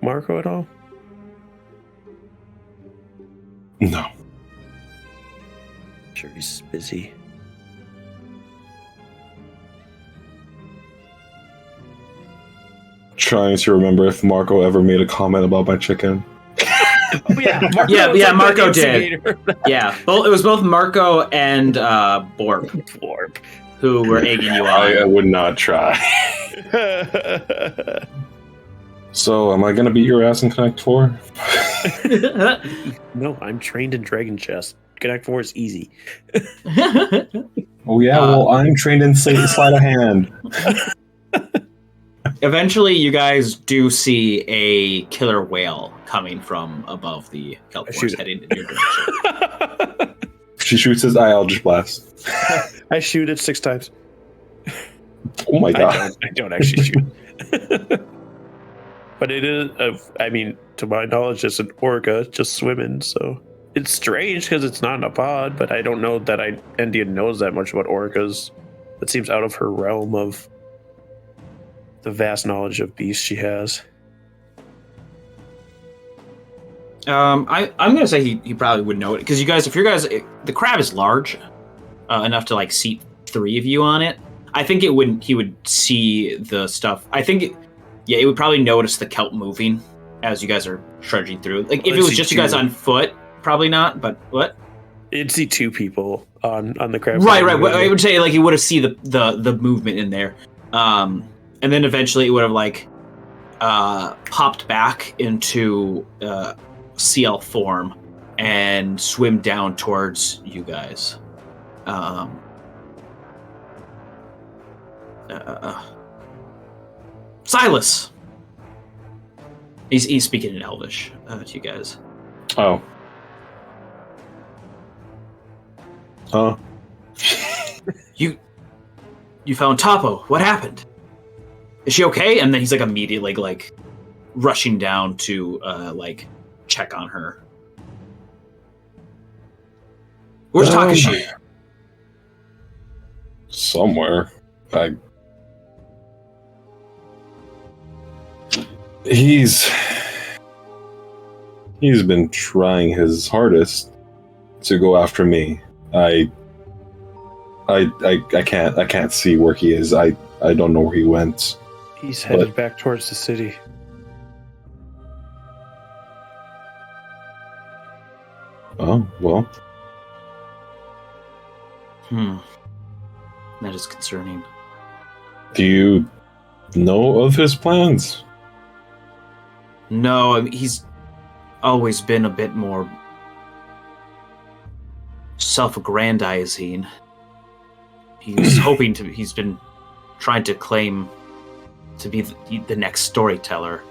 S4: Marco at all?
S2: No.
S4: Sure, he's busy.
S2: Trying to remember if Marco ever made a comment about my chicken.
S4: Oh, yeah, Marco
S1: Marco did. Yeah, it was both Marco and Borp who were egging you on.
S2: I would not try. So, am I gonna beat your ass in Connect 4?
S4: No, I'm trained in Dragon Chess. Connect 4 is easy.
S2: Oh yeah, well, I'm trained in Sleight of Hand.
S1: Eventually, you guys do see a killer whale coming from above the kelp forest, heading in your direction.
S2: She shoots his eye, I'll just blast.
S4: I shoot it 6 times.
S2: Oh my god.
S4: I don't actually shoot. But it is, to my knowledge, it's an orca just swimming, so it's strange because it's not in a pod, but I don't know that Endien knows that much about orcas. That seems out of her realm of the vast knowledge of beasts she has.
S1: I'm gonna say he probably would know it because the crab is large enough to like seat 3 of you on it. I think he would see the stuff. I think it would probably notice the kelp moving as you guys are trudging through. Like if it was just you guys on foot, probably not. But what?
S4: It'd see 2 people on the crab.
S1: Right. I would say like you would have seen the movement in there, and then eventually it would have like popped back into CL form and swim down towards you guys. Silas. He's speaking in Elvish to you guys.
S2: Oh. Huh?
S1: You found Topo. What happened? Is she okay? And then he's like immediately like rushing down to like check on her. Where's Takashi?
S2: Somewhere. He's been trying his hardest to go after me. I can't see where he is. I don't know where he went.
S4: He's headed back towards the city.
S2: Oh, well.
S1: That is concerning.
S2: Do you know of his plans?
S1: No, he's always been a bit more self-aggrandizing. He's been trying to claim to be the next storyteller.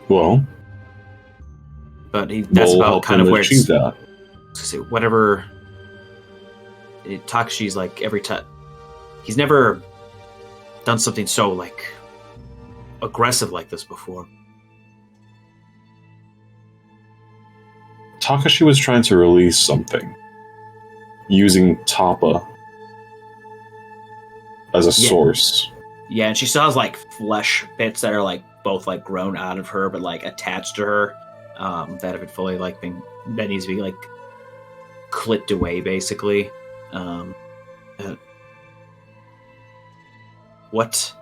S2: Well,
S1: but that's about kind of where it's
S2: at.
S1: Whatever. Takashi's like every time. He's never done something so like aggressive like this before.
S2: Takashi was trying to release something using Tappa as a source.
S1: Yeah, and she still has like flesh bits that are like both like grown out of her, but like attached to her. That haven't fully like that needs to be like clipped away, basically. What?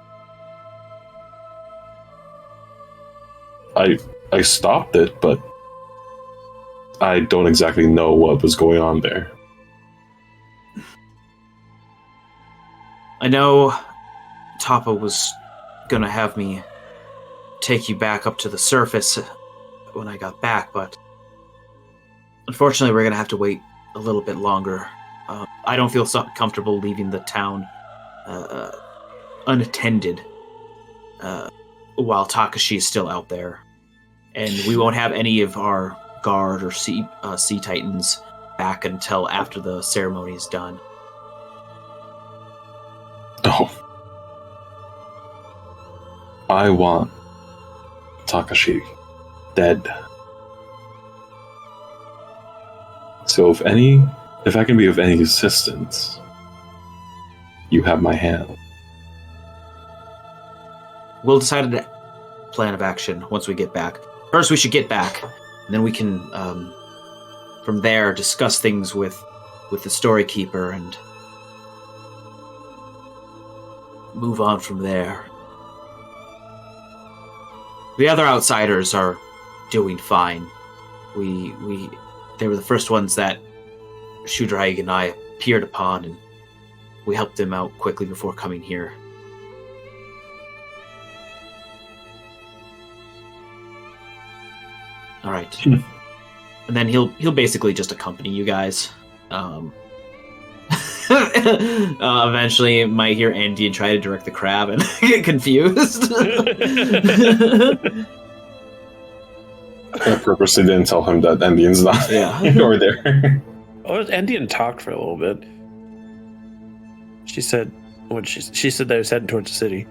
S2: I stopped it, but I don't exactly know what was going on there.
S1: I know Tapa was gonna have me take you back up to the surface when I got back, but unfortunately we're gonna have to wait a little bit longer. I don't feel so comfortable leaving the town unattended while Takashi is still out there. And we won't have any of our guard or sea titans back until after the ceremony is done.
S2: Oh. I want Takashi dead. So if I can be of any assistance, you have my hand.
S1: We'll decide a plan of action once we get back. First, we should get back, and then we can, from there, discuss things with the Storykeeper and move on from there. The other outsiders are doing fine. They were the first ones that Shudraig and I appeared upon, and we helped them out quickly before coming here. All right. And then he'll basically just accompany you guys. Eventually, might hear Endien try to direct the crab and get confused.
S2: I purposely didn't tell him that Endien's not or there.
S4: Oh, Endien talked for a little bit. She said she said that I was heading towards the city.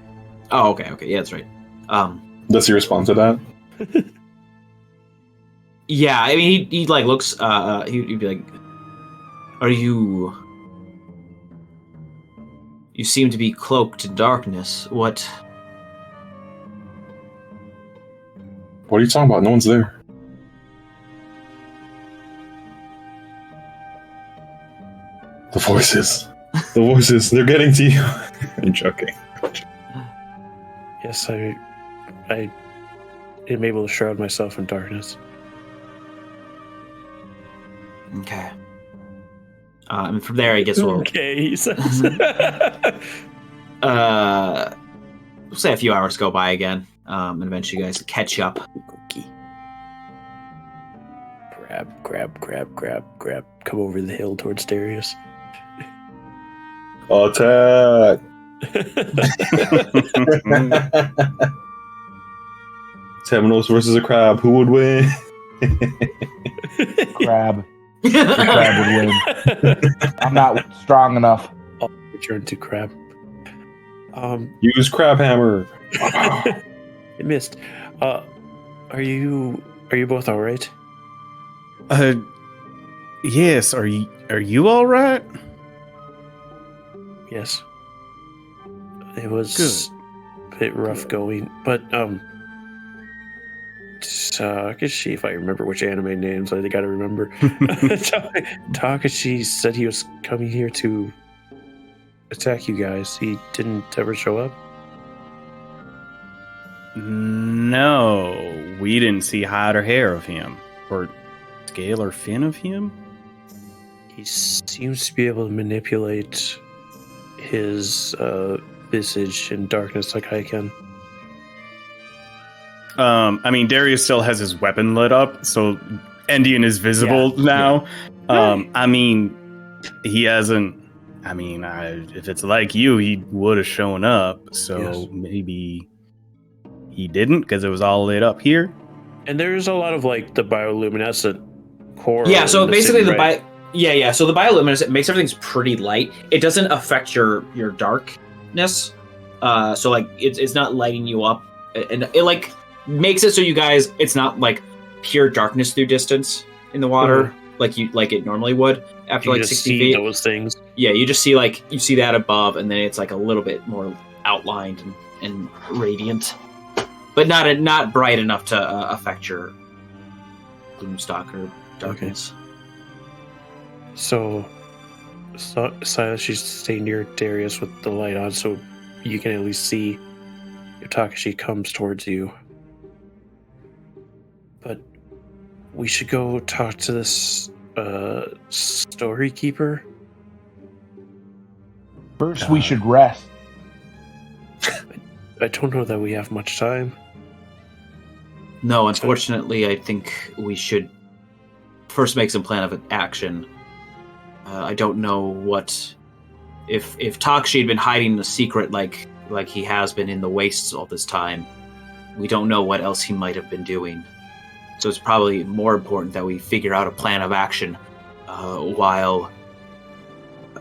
S1: Oh, okay, yeah, that's right.
S2: Does he respond to that?
S1: Yeah, I mean, he like looks. He'd be like, "Are you? You seem to be cloaked in darkness. What?
S2: What are you talking about? No one's there." The voices, they're getting to you. I'm joking.
S4: Yes, I am able to shroud myself in darkness.
S1: Okay. And from there, I guess we'll.
S4: Okay, he says.
S1: We'll say a few hours go by again, and eventually you guys catch up.
S4: Okay. Grab. Come over the hill towards Darius.
S2: Attack! Temenos versus a crab. Who would win?
S5: Crab. The crab would win. I'm not strong enough.
S4: I'll return to crab.
S2: Use crab hammer.
S4: It missed. Are you both all right?
S3: Yes. Are you all right?
S4: Yes. It was
S3: Good.
S4: a bit rough going, but Takashi, if I remember which anime names, I gotta remember. Takashi said he was coming here to attack you guys. He didn't ever show up?
S3: No, we didn't see hide or hair of him, or scale or fin of him.
S4: He seems to be able to manipulate his visage in darkness like I can.
S3: I mean, Darius still has his weapon lit up, so Endien is visible now.
S4: Yeah.
S3: I mean, he hasn't. I mean, if it's like you, he would have shown up. So maybe he didn't because it was all lit up here.
S4: And there's a lot of like the bioluminescent core.
S1: Yeah, so basically
S4: city, right?
S1: So the bioluminescence, it makes everything pretty light. It doesn't affect your darkness. So like it's not lighting you up, and it like makes it so you guys, it's not like pure darkness through distance in the water like it normally would after like 60 feet.
S4: Those things.
S1: Yeah, you just see like you see that above, and then it's like a little bit more outlined and radiant, but not bright enough to affect your gloomstalker darkness.
S4: Okay. So Silas, you stay near Darius with the light on, so you can at least see if Takashi comes towards you. But we should go talk to this Storykeeper.
S5: First, we should rest.
S4: I don't know that we have much time.
S1: No, unfortunately, I think we should first make some plan of action. I don't know what if Takashi had been hiding the secret like he has been in the wastes all this time. We don't know what else he might have been doing. So it's probably more important that we figure out a plan of action while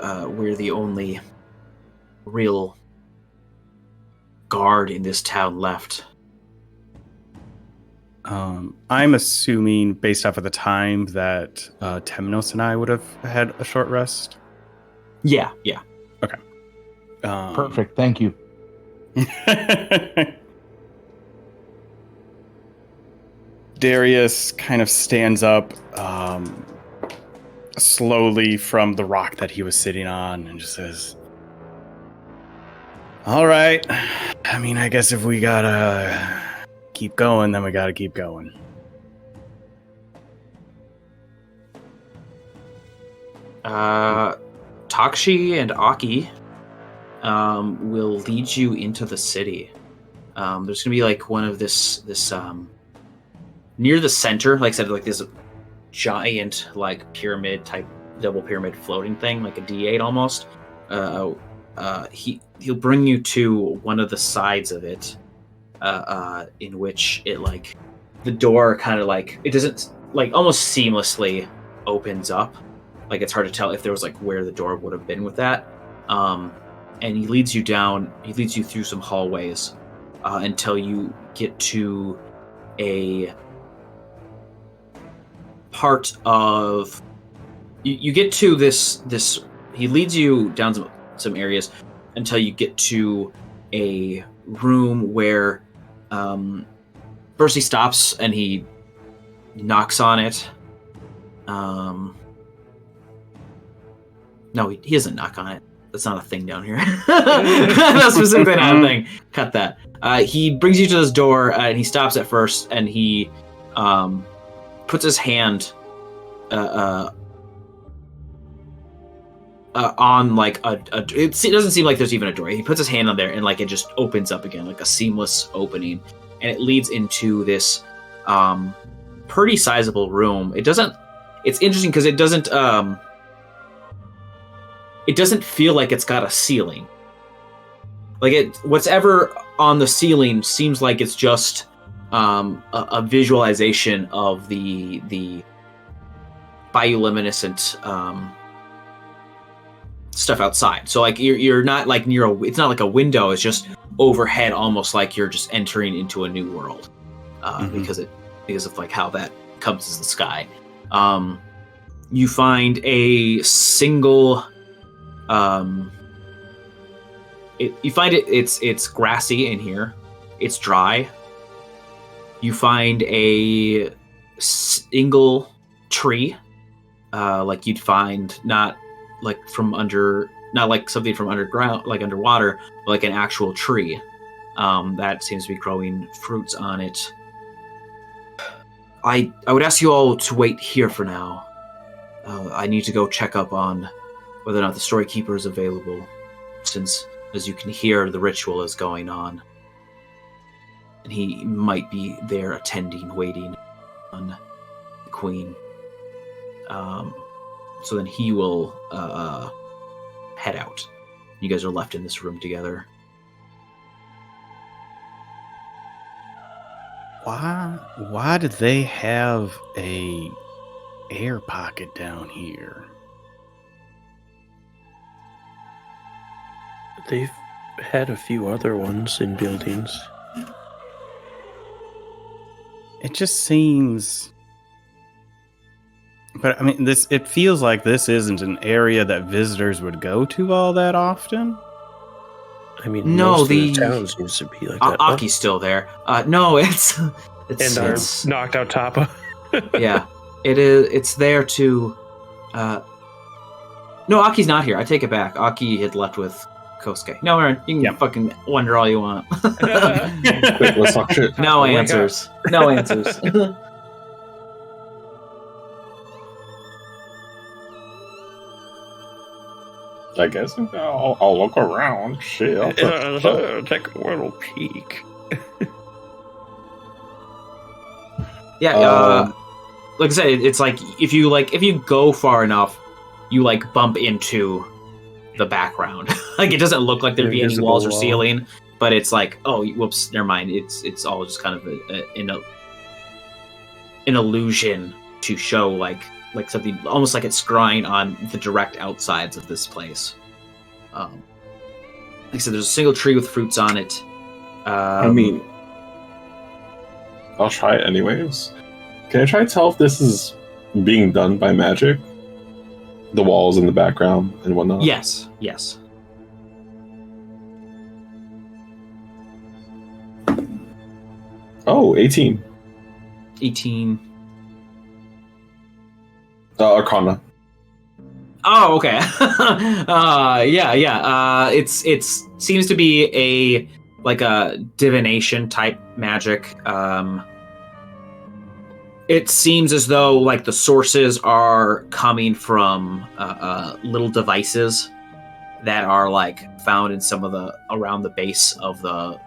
S1: we're the only real guard in this town left.
S3: I'm assuming, based off of the time, that Temenos and I would have had a short rest.
S1: Yeah.
S3: Okay.
S5: Perfect. Thank you.
S3: Darius kind of stands up slowly from the rock that he was sitting on and just says, all right. I mean, I guess if we gotta keep going, then we gotta keep going.
S1: Takshi and Aki will lead you into the city. There's gonna be like one of this near the center, like I said, like this giant like pyramid type double pyramid floating thing, like a D8 almost. He'll bring you to one of the sides of it, in which it like the door kind of like it doesn't like almost seamlessly opens up. Like it's hard to tell if there was like where the door would have been with that. And he leads you down. He leads you through some hallways until you get to a part of. You get to this. He leads you down some areas until you get to a room where first he stops and he knocks on it. No, he doesn't knock on it. That's not a thing down here. That's specifically not a thing. Cut that. He brings you to this door and he stops at first and he puts his hand on like it doesn't seem like there's even a door. He puts his hand on there and like it just opens up again, like a seamless opening, and it leads into this pretty sizable room. It's interesting because it doesn't feel like it's got a ceiling. Like what's ever on the ceiling seems like it's just a visualization of the bioluminescent stuff outside. So like you're not like near it's not like a window. It's just overhead, almost like you're just entering into a new world because of like how that encompasses the sky. You find a single. You find it's grassy in here. It's dry. You find a single tree, like you'd find not like something from underground, like underwater, but like an actual tree that seems to be growing fruits on it. I would ask you all to wait here for now. I need to go check up on whether or not the Storykeeper is available, since, as you can hear, the ritual is going on. And he might be there attending, waiting on the Queen. So then he will head out. You guys are left in this room together.
S3: Why did they have a air pocket down here?
S4: They've had a few other ones in buildings.
S3: It just seems... But I mean, it feels like this isn't an area that visitors would go to all that often.
S4: I mean, most of the town seems to be like that.
S1: Aki's still there. No, it's
S4: our knocked out Tapa.
S1: Yeah, it is. It's there to. No, Aki's not here. I take it back. Aki had left with Kosuke. No, Aaron, you can fucking wonder all you want.
S2: Wait, let's talk shit.
S1: No answers. No answers.
S2: I guess I'll look around. Shit, I'll
S4: take a little peek.
S1: Yeah, like I said, it's like if you go far enough, you like bump into the background. Like it doesn't look like there'd be any walls or ceiling, but it's like, oh, whoops, never mind. It's all just kind of an illusion to show like something almost like it's scrying on the direct outsides of this place. Like I said, there's a single tree with fruits on it.
S2: I mean, I'll try it anyways. Can I try to tell if this is being done by magic? The walls in the background and whatnot?
S1: Yes.
S2: Oh, 18.
S1: 18.
S2: Arcana.
S1: Oh, okay. Yeah. It seems to be a divination type magic. It seems as though like the sources are coming from little devices that are like found in some of the around the base of the.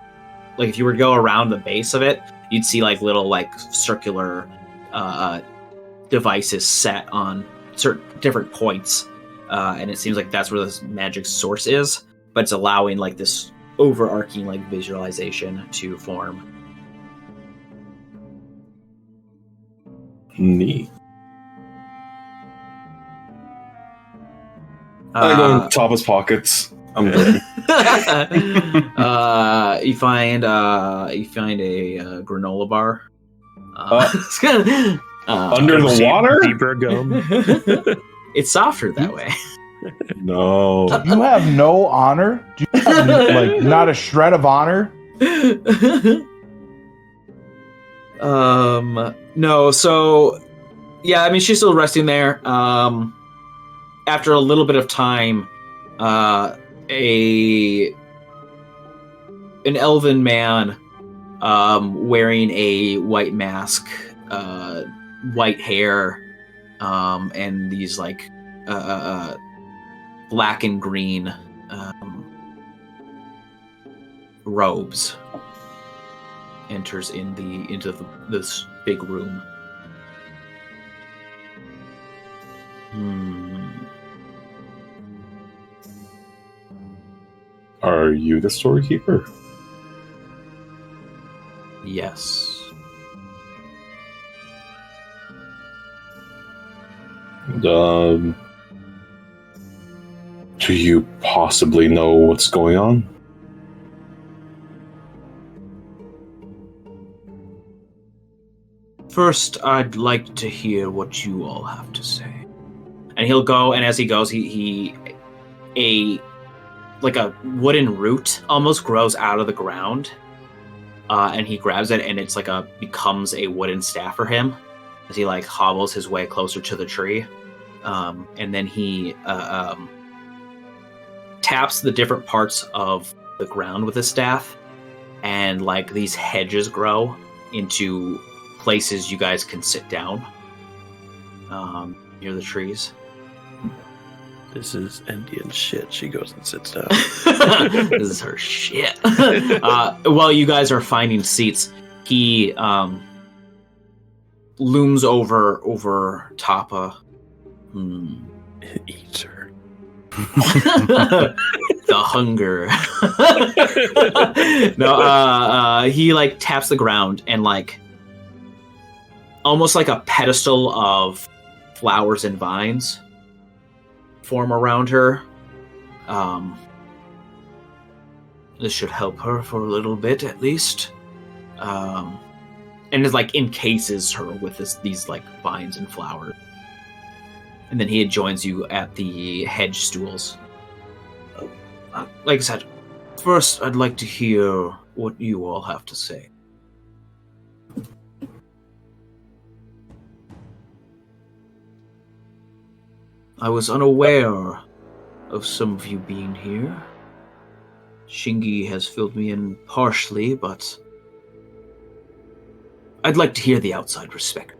S1: Like if you were to go around the base of it, you'd see like little like circular devices set on certain different points, and it seems like that's where this magic source is. But it's allowing like this overarching like visualization to form.
S2: Neat. I go in Tapa's pockets. I'm done.
S1: You find a granola bar.
S2: Under the water?
S4: Deeper gum.
S1: It's softer that way.
S2: No.
S5: You have no honor? Do you have like not a shred of honor?
S1: No, so yeah, I mean she's still resting there. After a little bit of time, an elven man wearing a white mask, white hair, and these like black and green robes enters into this big room.
S2: Are you the Storykeeper?
S1: Yes.
S2: Do you possibly know what's going on?
S1: First, I'd like to hear what you all have to say. And he'll go, and as he goes, a wooden root almost grows out of the ground, and he grabs it, and it's becomes a wooden staff for him as he like hobbles his way closer to the tree, and then he taps the different parts of the ground with his staff, and like these hedges grow into places you guys can sit down near the trees.
S4: This is Endien shit. She goes and sits down.
S1: This is her shit. While you guys are finding seats, he looms over Tapa.
S4: Eats her.
S1: The hunger. No, he like taps the ground and like almost like a pedestal of flowers and vines form around her. This should help her for a little bit at least. And it like encases her with these like vines and flowers. And then he joins you at the hedge stools. Like I said, first I'd like to hear what you all have to say. I was unaware of some of you being here. Shingi has filled me in partially, but I'd like to hear the outside perspective.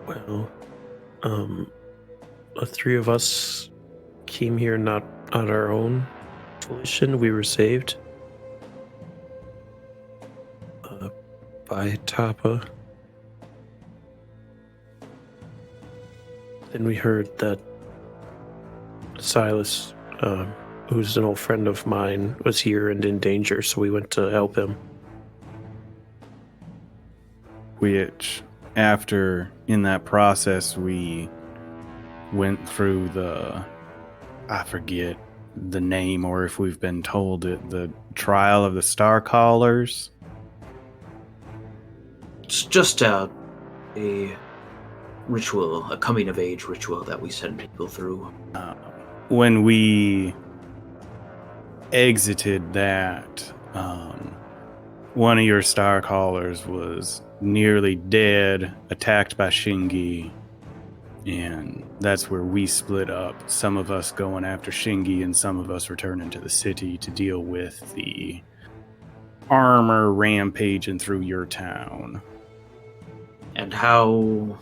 S4: Well, the three of us came here not on our own volition. We were saved by Tapa. Then we heard that Silas, who's an old friend of mine, was here and in danger, so we went to help him.
S3: which after in that process we went through I forget the name, or if we've been told it, the trial of the Star Callers.
S1: It's just a ritual, a coming of age ritual that we send people through.
S3: When we exited that, one of your Star Callers was nearly dead, attacked by Shingi, and that's where we split up. Some of us going after Shingi and some of us returning to the city to deal with the armor rampaging through your town.
S1: And how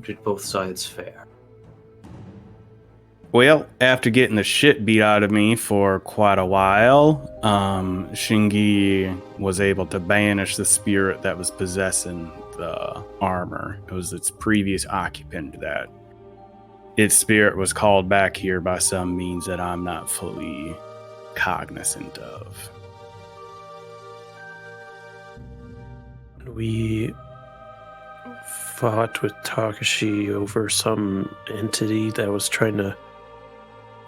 S1: did both sides fare?
S3: Well, after getting the shit beat out of me for quite a while, Shingi was able to banish the spirit that was possessing the armor. It was its previous occupant that its spirit was called back here by some means that I'm not fully cognizant of.
S4: We fought with Takashi over some entity that was trying to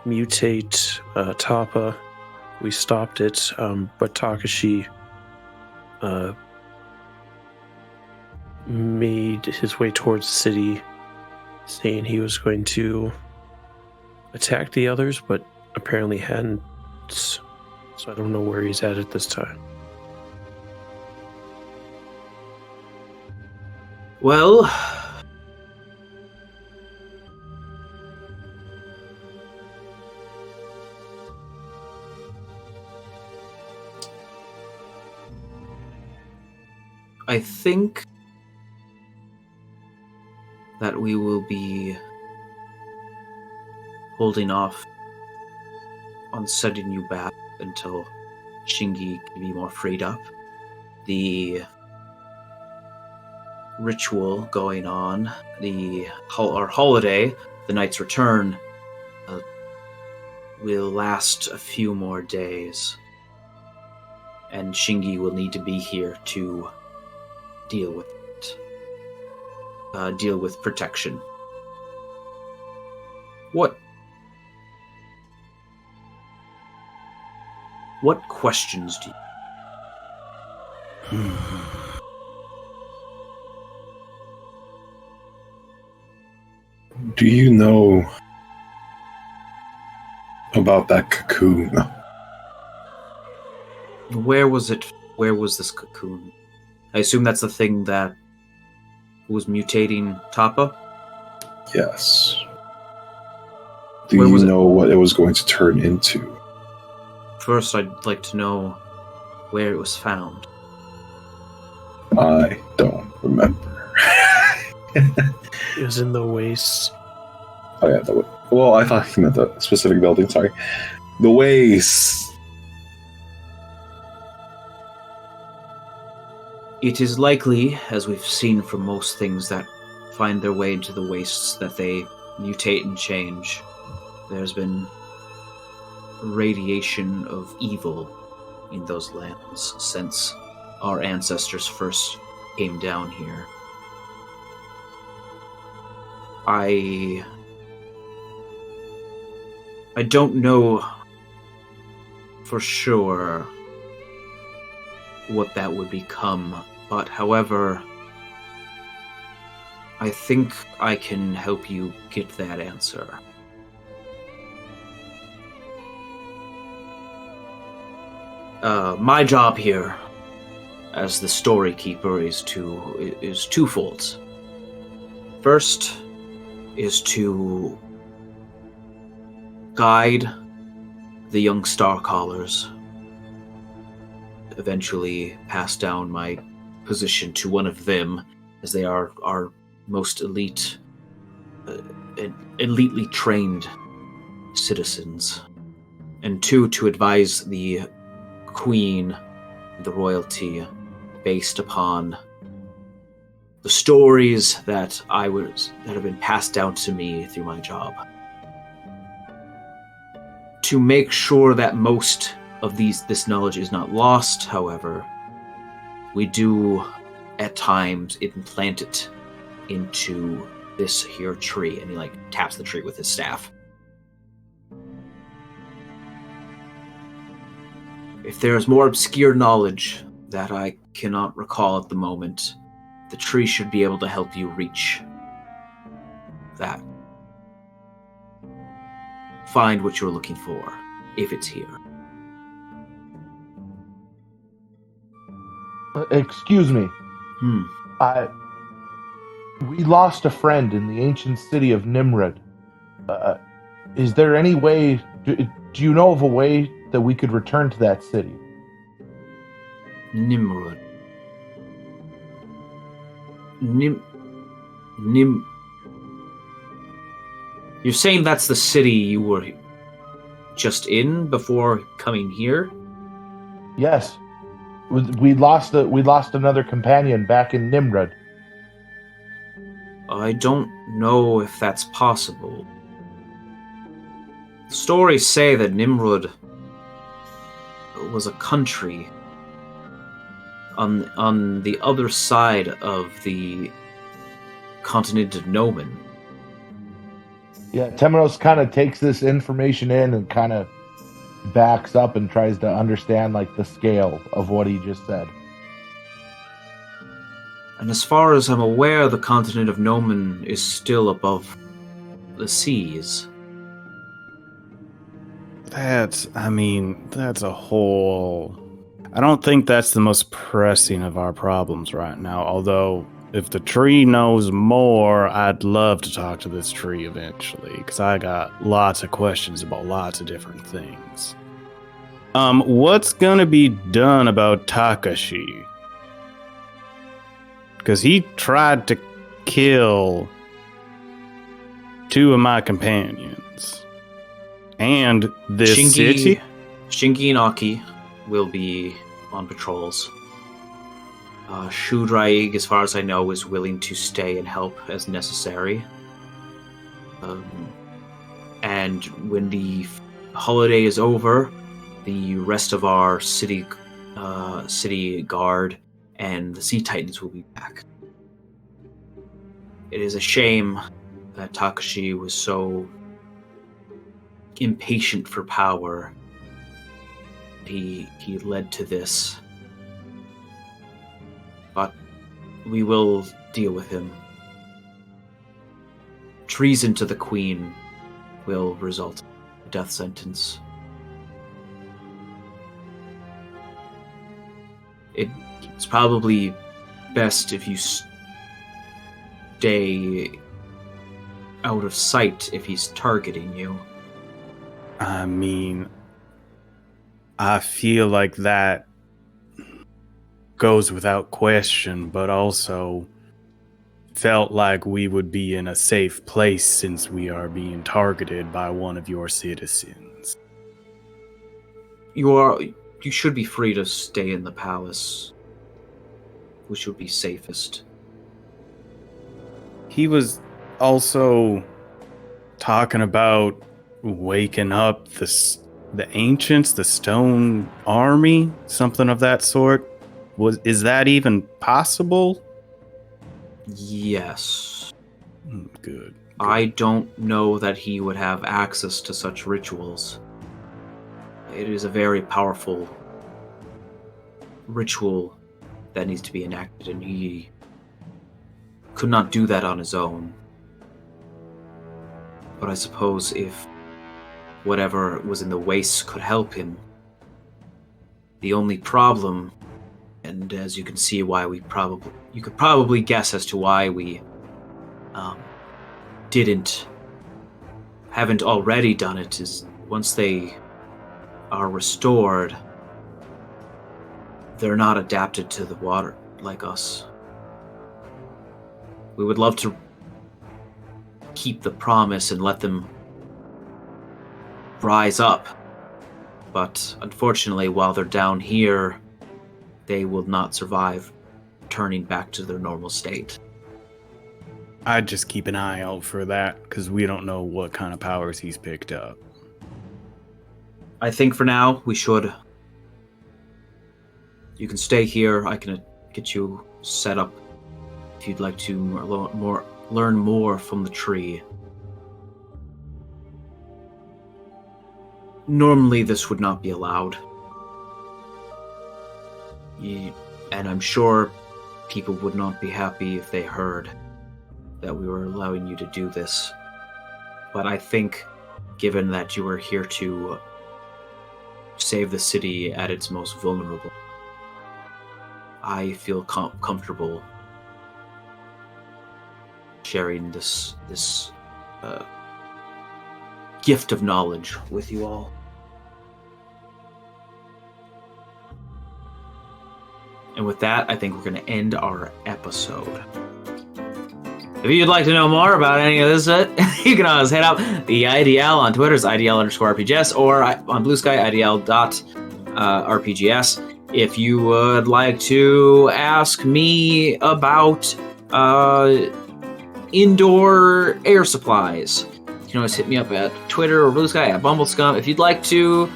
S4: mutate Tappa. We stopped it, but Takashi made his way towards the city, saying he was going to attack the others, but apparently hadn't. So I don't know where he's at this time.
S1: Well, I think that we will be holding off on sending you back until Shingi can be more freed up. The ritual going on, our holiday, the Knight's Return, will last a few more days, and Shingi will need to be here to deal with it, deal with protection. What questions do you?
S2: Do you know about that cocoon?
S1: Where was it? Where was this cocoon? I assume that's the thing that was mutating Tappa?
S2: Yes. Do
S1: Where
S2: you
S1: was it?
S2: know what it was going to turn into?
S1: First, I'd like to know where it was found.
S2: I don't remember.
S4: It was in the wastes.
S2: Oh yeah, well, I thought you meant the specific building, sorry. The wastes.
S1: It is likely, as we've seen from most things that find their way into the wastes, that they mutate and change. There's been radiation of evil in those lands since our ancestors first came down here. I don't know for sure what that would become, but however, I think I can help you get that answer. My job here as the Storykeeper is twofold. First is to guide the young Star Callers, eventually pass down my position to one of them, as they are our most elitely trained citizens. And two, to advise the Queen, the royalty, based upon the stories that have been passed down to me through my job. To make sure that most of this knowledge is not lost, however, we do at times implant it into this here tree, and he like taps the tree with his staff. If there is more obscure knowledge that I cannot recall at the moment, the tree should be able to help you reach that. Find what you're looking for, if it's here.
S5: Excuse me. We lost a friend in the ancient city of Nimrod. Is there any way... Do you know of a way that we could return to that city?
S1: Nimrod. You're saying that's the city you were just in before coming here?
S5: Yes. We lost another companion back in Nimrod.
S1: I don't know if that's possible. Stories say that Nimrod was a country on the other side of the continent of Nomen.
S5: Yeah, Temenos kind of takes this information in and kind of backs up and tries to understand like the scale of what he just said.
S1: And as far as I'm aware, the continent of Nomen is still above the seas.
S3: That's a whole... I don't think that's the most pressing of our problems right now, although if the tree knows more, I'd love to talk to this tree eventually, because I got lots of questions about lots of different things. What's gonna be done about Takashi? Because he tried to kill 2 of my companions. And this city?
S1: Shingi and Aki will be on patrols. Shudraig, as far as I know, is willing to stay and help as necessary. And when the holiday is over, the rest of our city guard and the Sea Titans will be back. It is a shame that Takashi was so impatient for power. He led to this. But we will deal with him. Treason to the Queen will result in a death sentence. It's probably best if you stay out of sight if he's targeting you.
S3: I mean, I feel like that goes without question, but also felt like we would be in a safe place since we are being targeted by one of your citizens.
S1: You should be free to stay in the palace, which would be safest.
S3: He was also talking about waking up the ancients, the stone army, something of that sort. Is that even possible?
S1: Yes.
S3: Good.
S1: I don't know that he would have access to such rituals. It is a very powerful ritual that needs to be enacted, and he could not do that on his own. But I suppose if whatever was in the wastes could help him. The only problem, and as you can see why you could probably guess as to why we haven't already done it, is once they are restored, they're not adapted to the water like us. We would love to keep the promise and let them rise up, but unfortunately, while they're down here, they will not survive turning back to their normal state.
S3: I'd just keep an eye out for that, because we don't know what kind of powers he's picked up.
S1: I think for now, we should. You can stay here. I can get you set up if you'd like to learn more from the tree. Normally this would not be allowed. And I'm sure people would not be happy if they heard that we were allowing you to do this. But I think, given that you are here to save the city at its most vulnerable, I feel comfortable sharing this gift of knowledge with you all. And with that, I think we're going to end our episode. If you'd like to know more about any of this, you can always head up the IDL on Twitter, it's IDL_RPGS, or on Blue Sky, IDL.RPGS. If you would like to ask me about indoor air supplies, you can always hit me up at Twitter or Blue Sky at BumbleScum. If you'd like to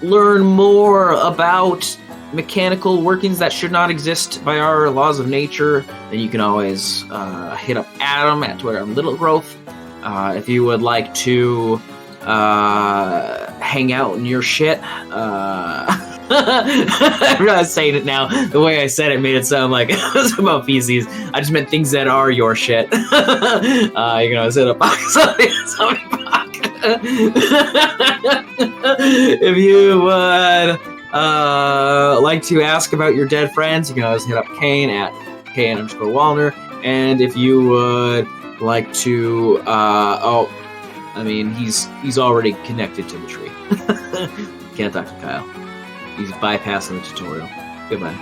S1: learn more about mechanical workings that should not exist by our laws of nature, then you can always hit up Adam at Twitter on Little Growth. If you would like to hang out in your shit, I'm not saying it now. The way I said it made it sound like it was about feces. I just meant things that are your shit. You can always hit up BakaZombie. If you would like to ask about your dead friends, you can always hit up Kane at Kane_Wallner. And if you would like to, he's already connected to the tree. Can't talk to Kyle. He's bypassing the tutorial. Goodbye.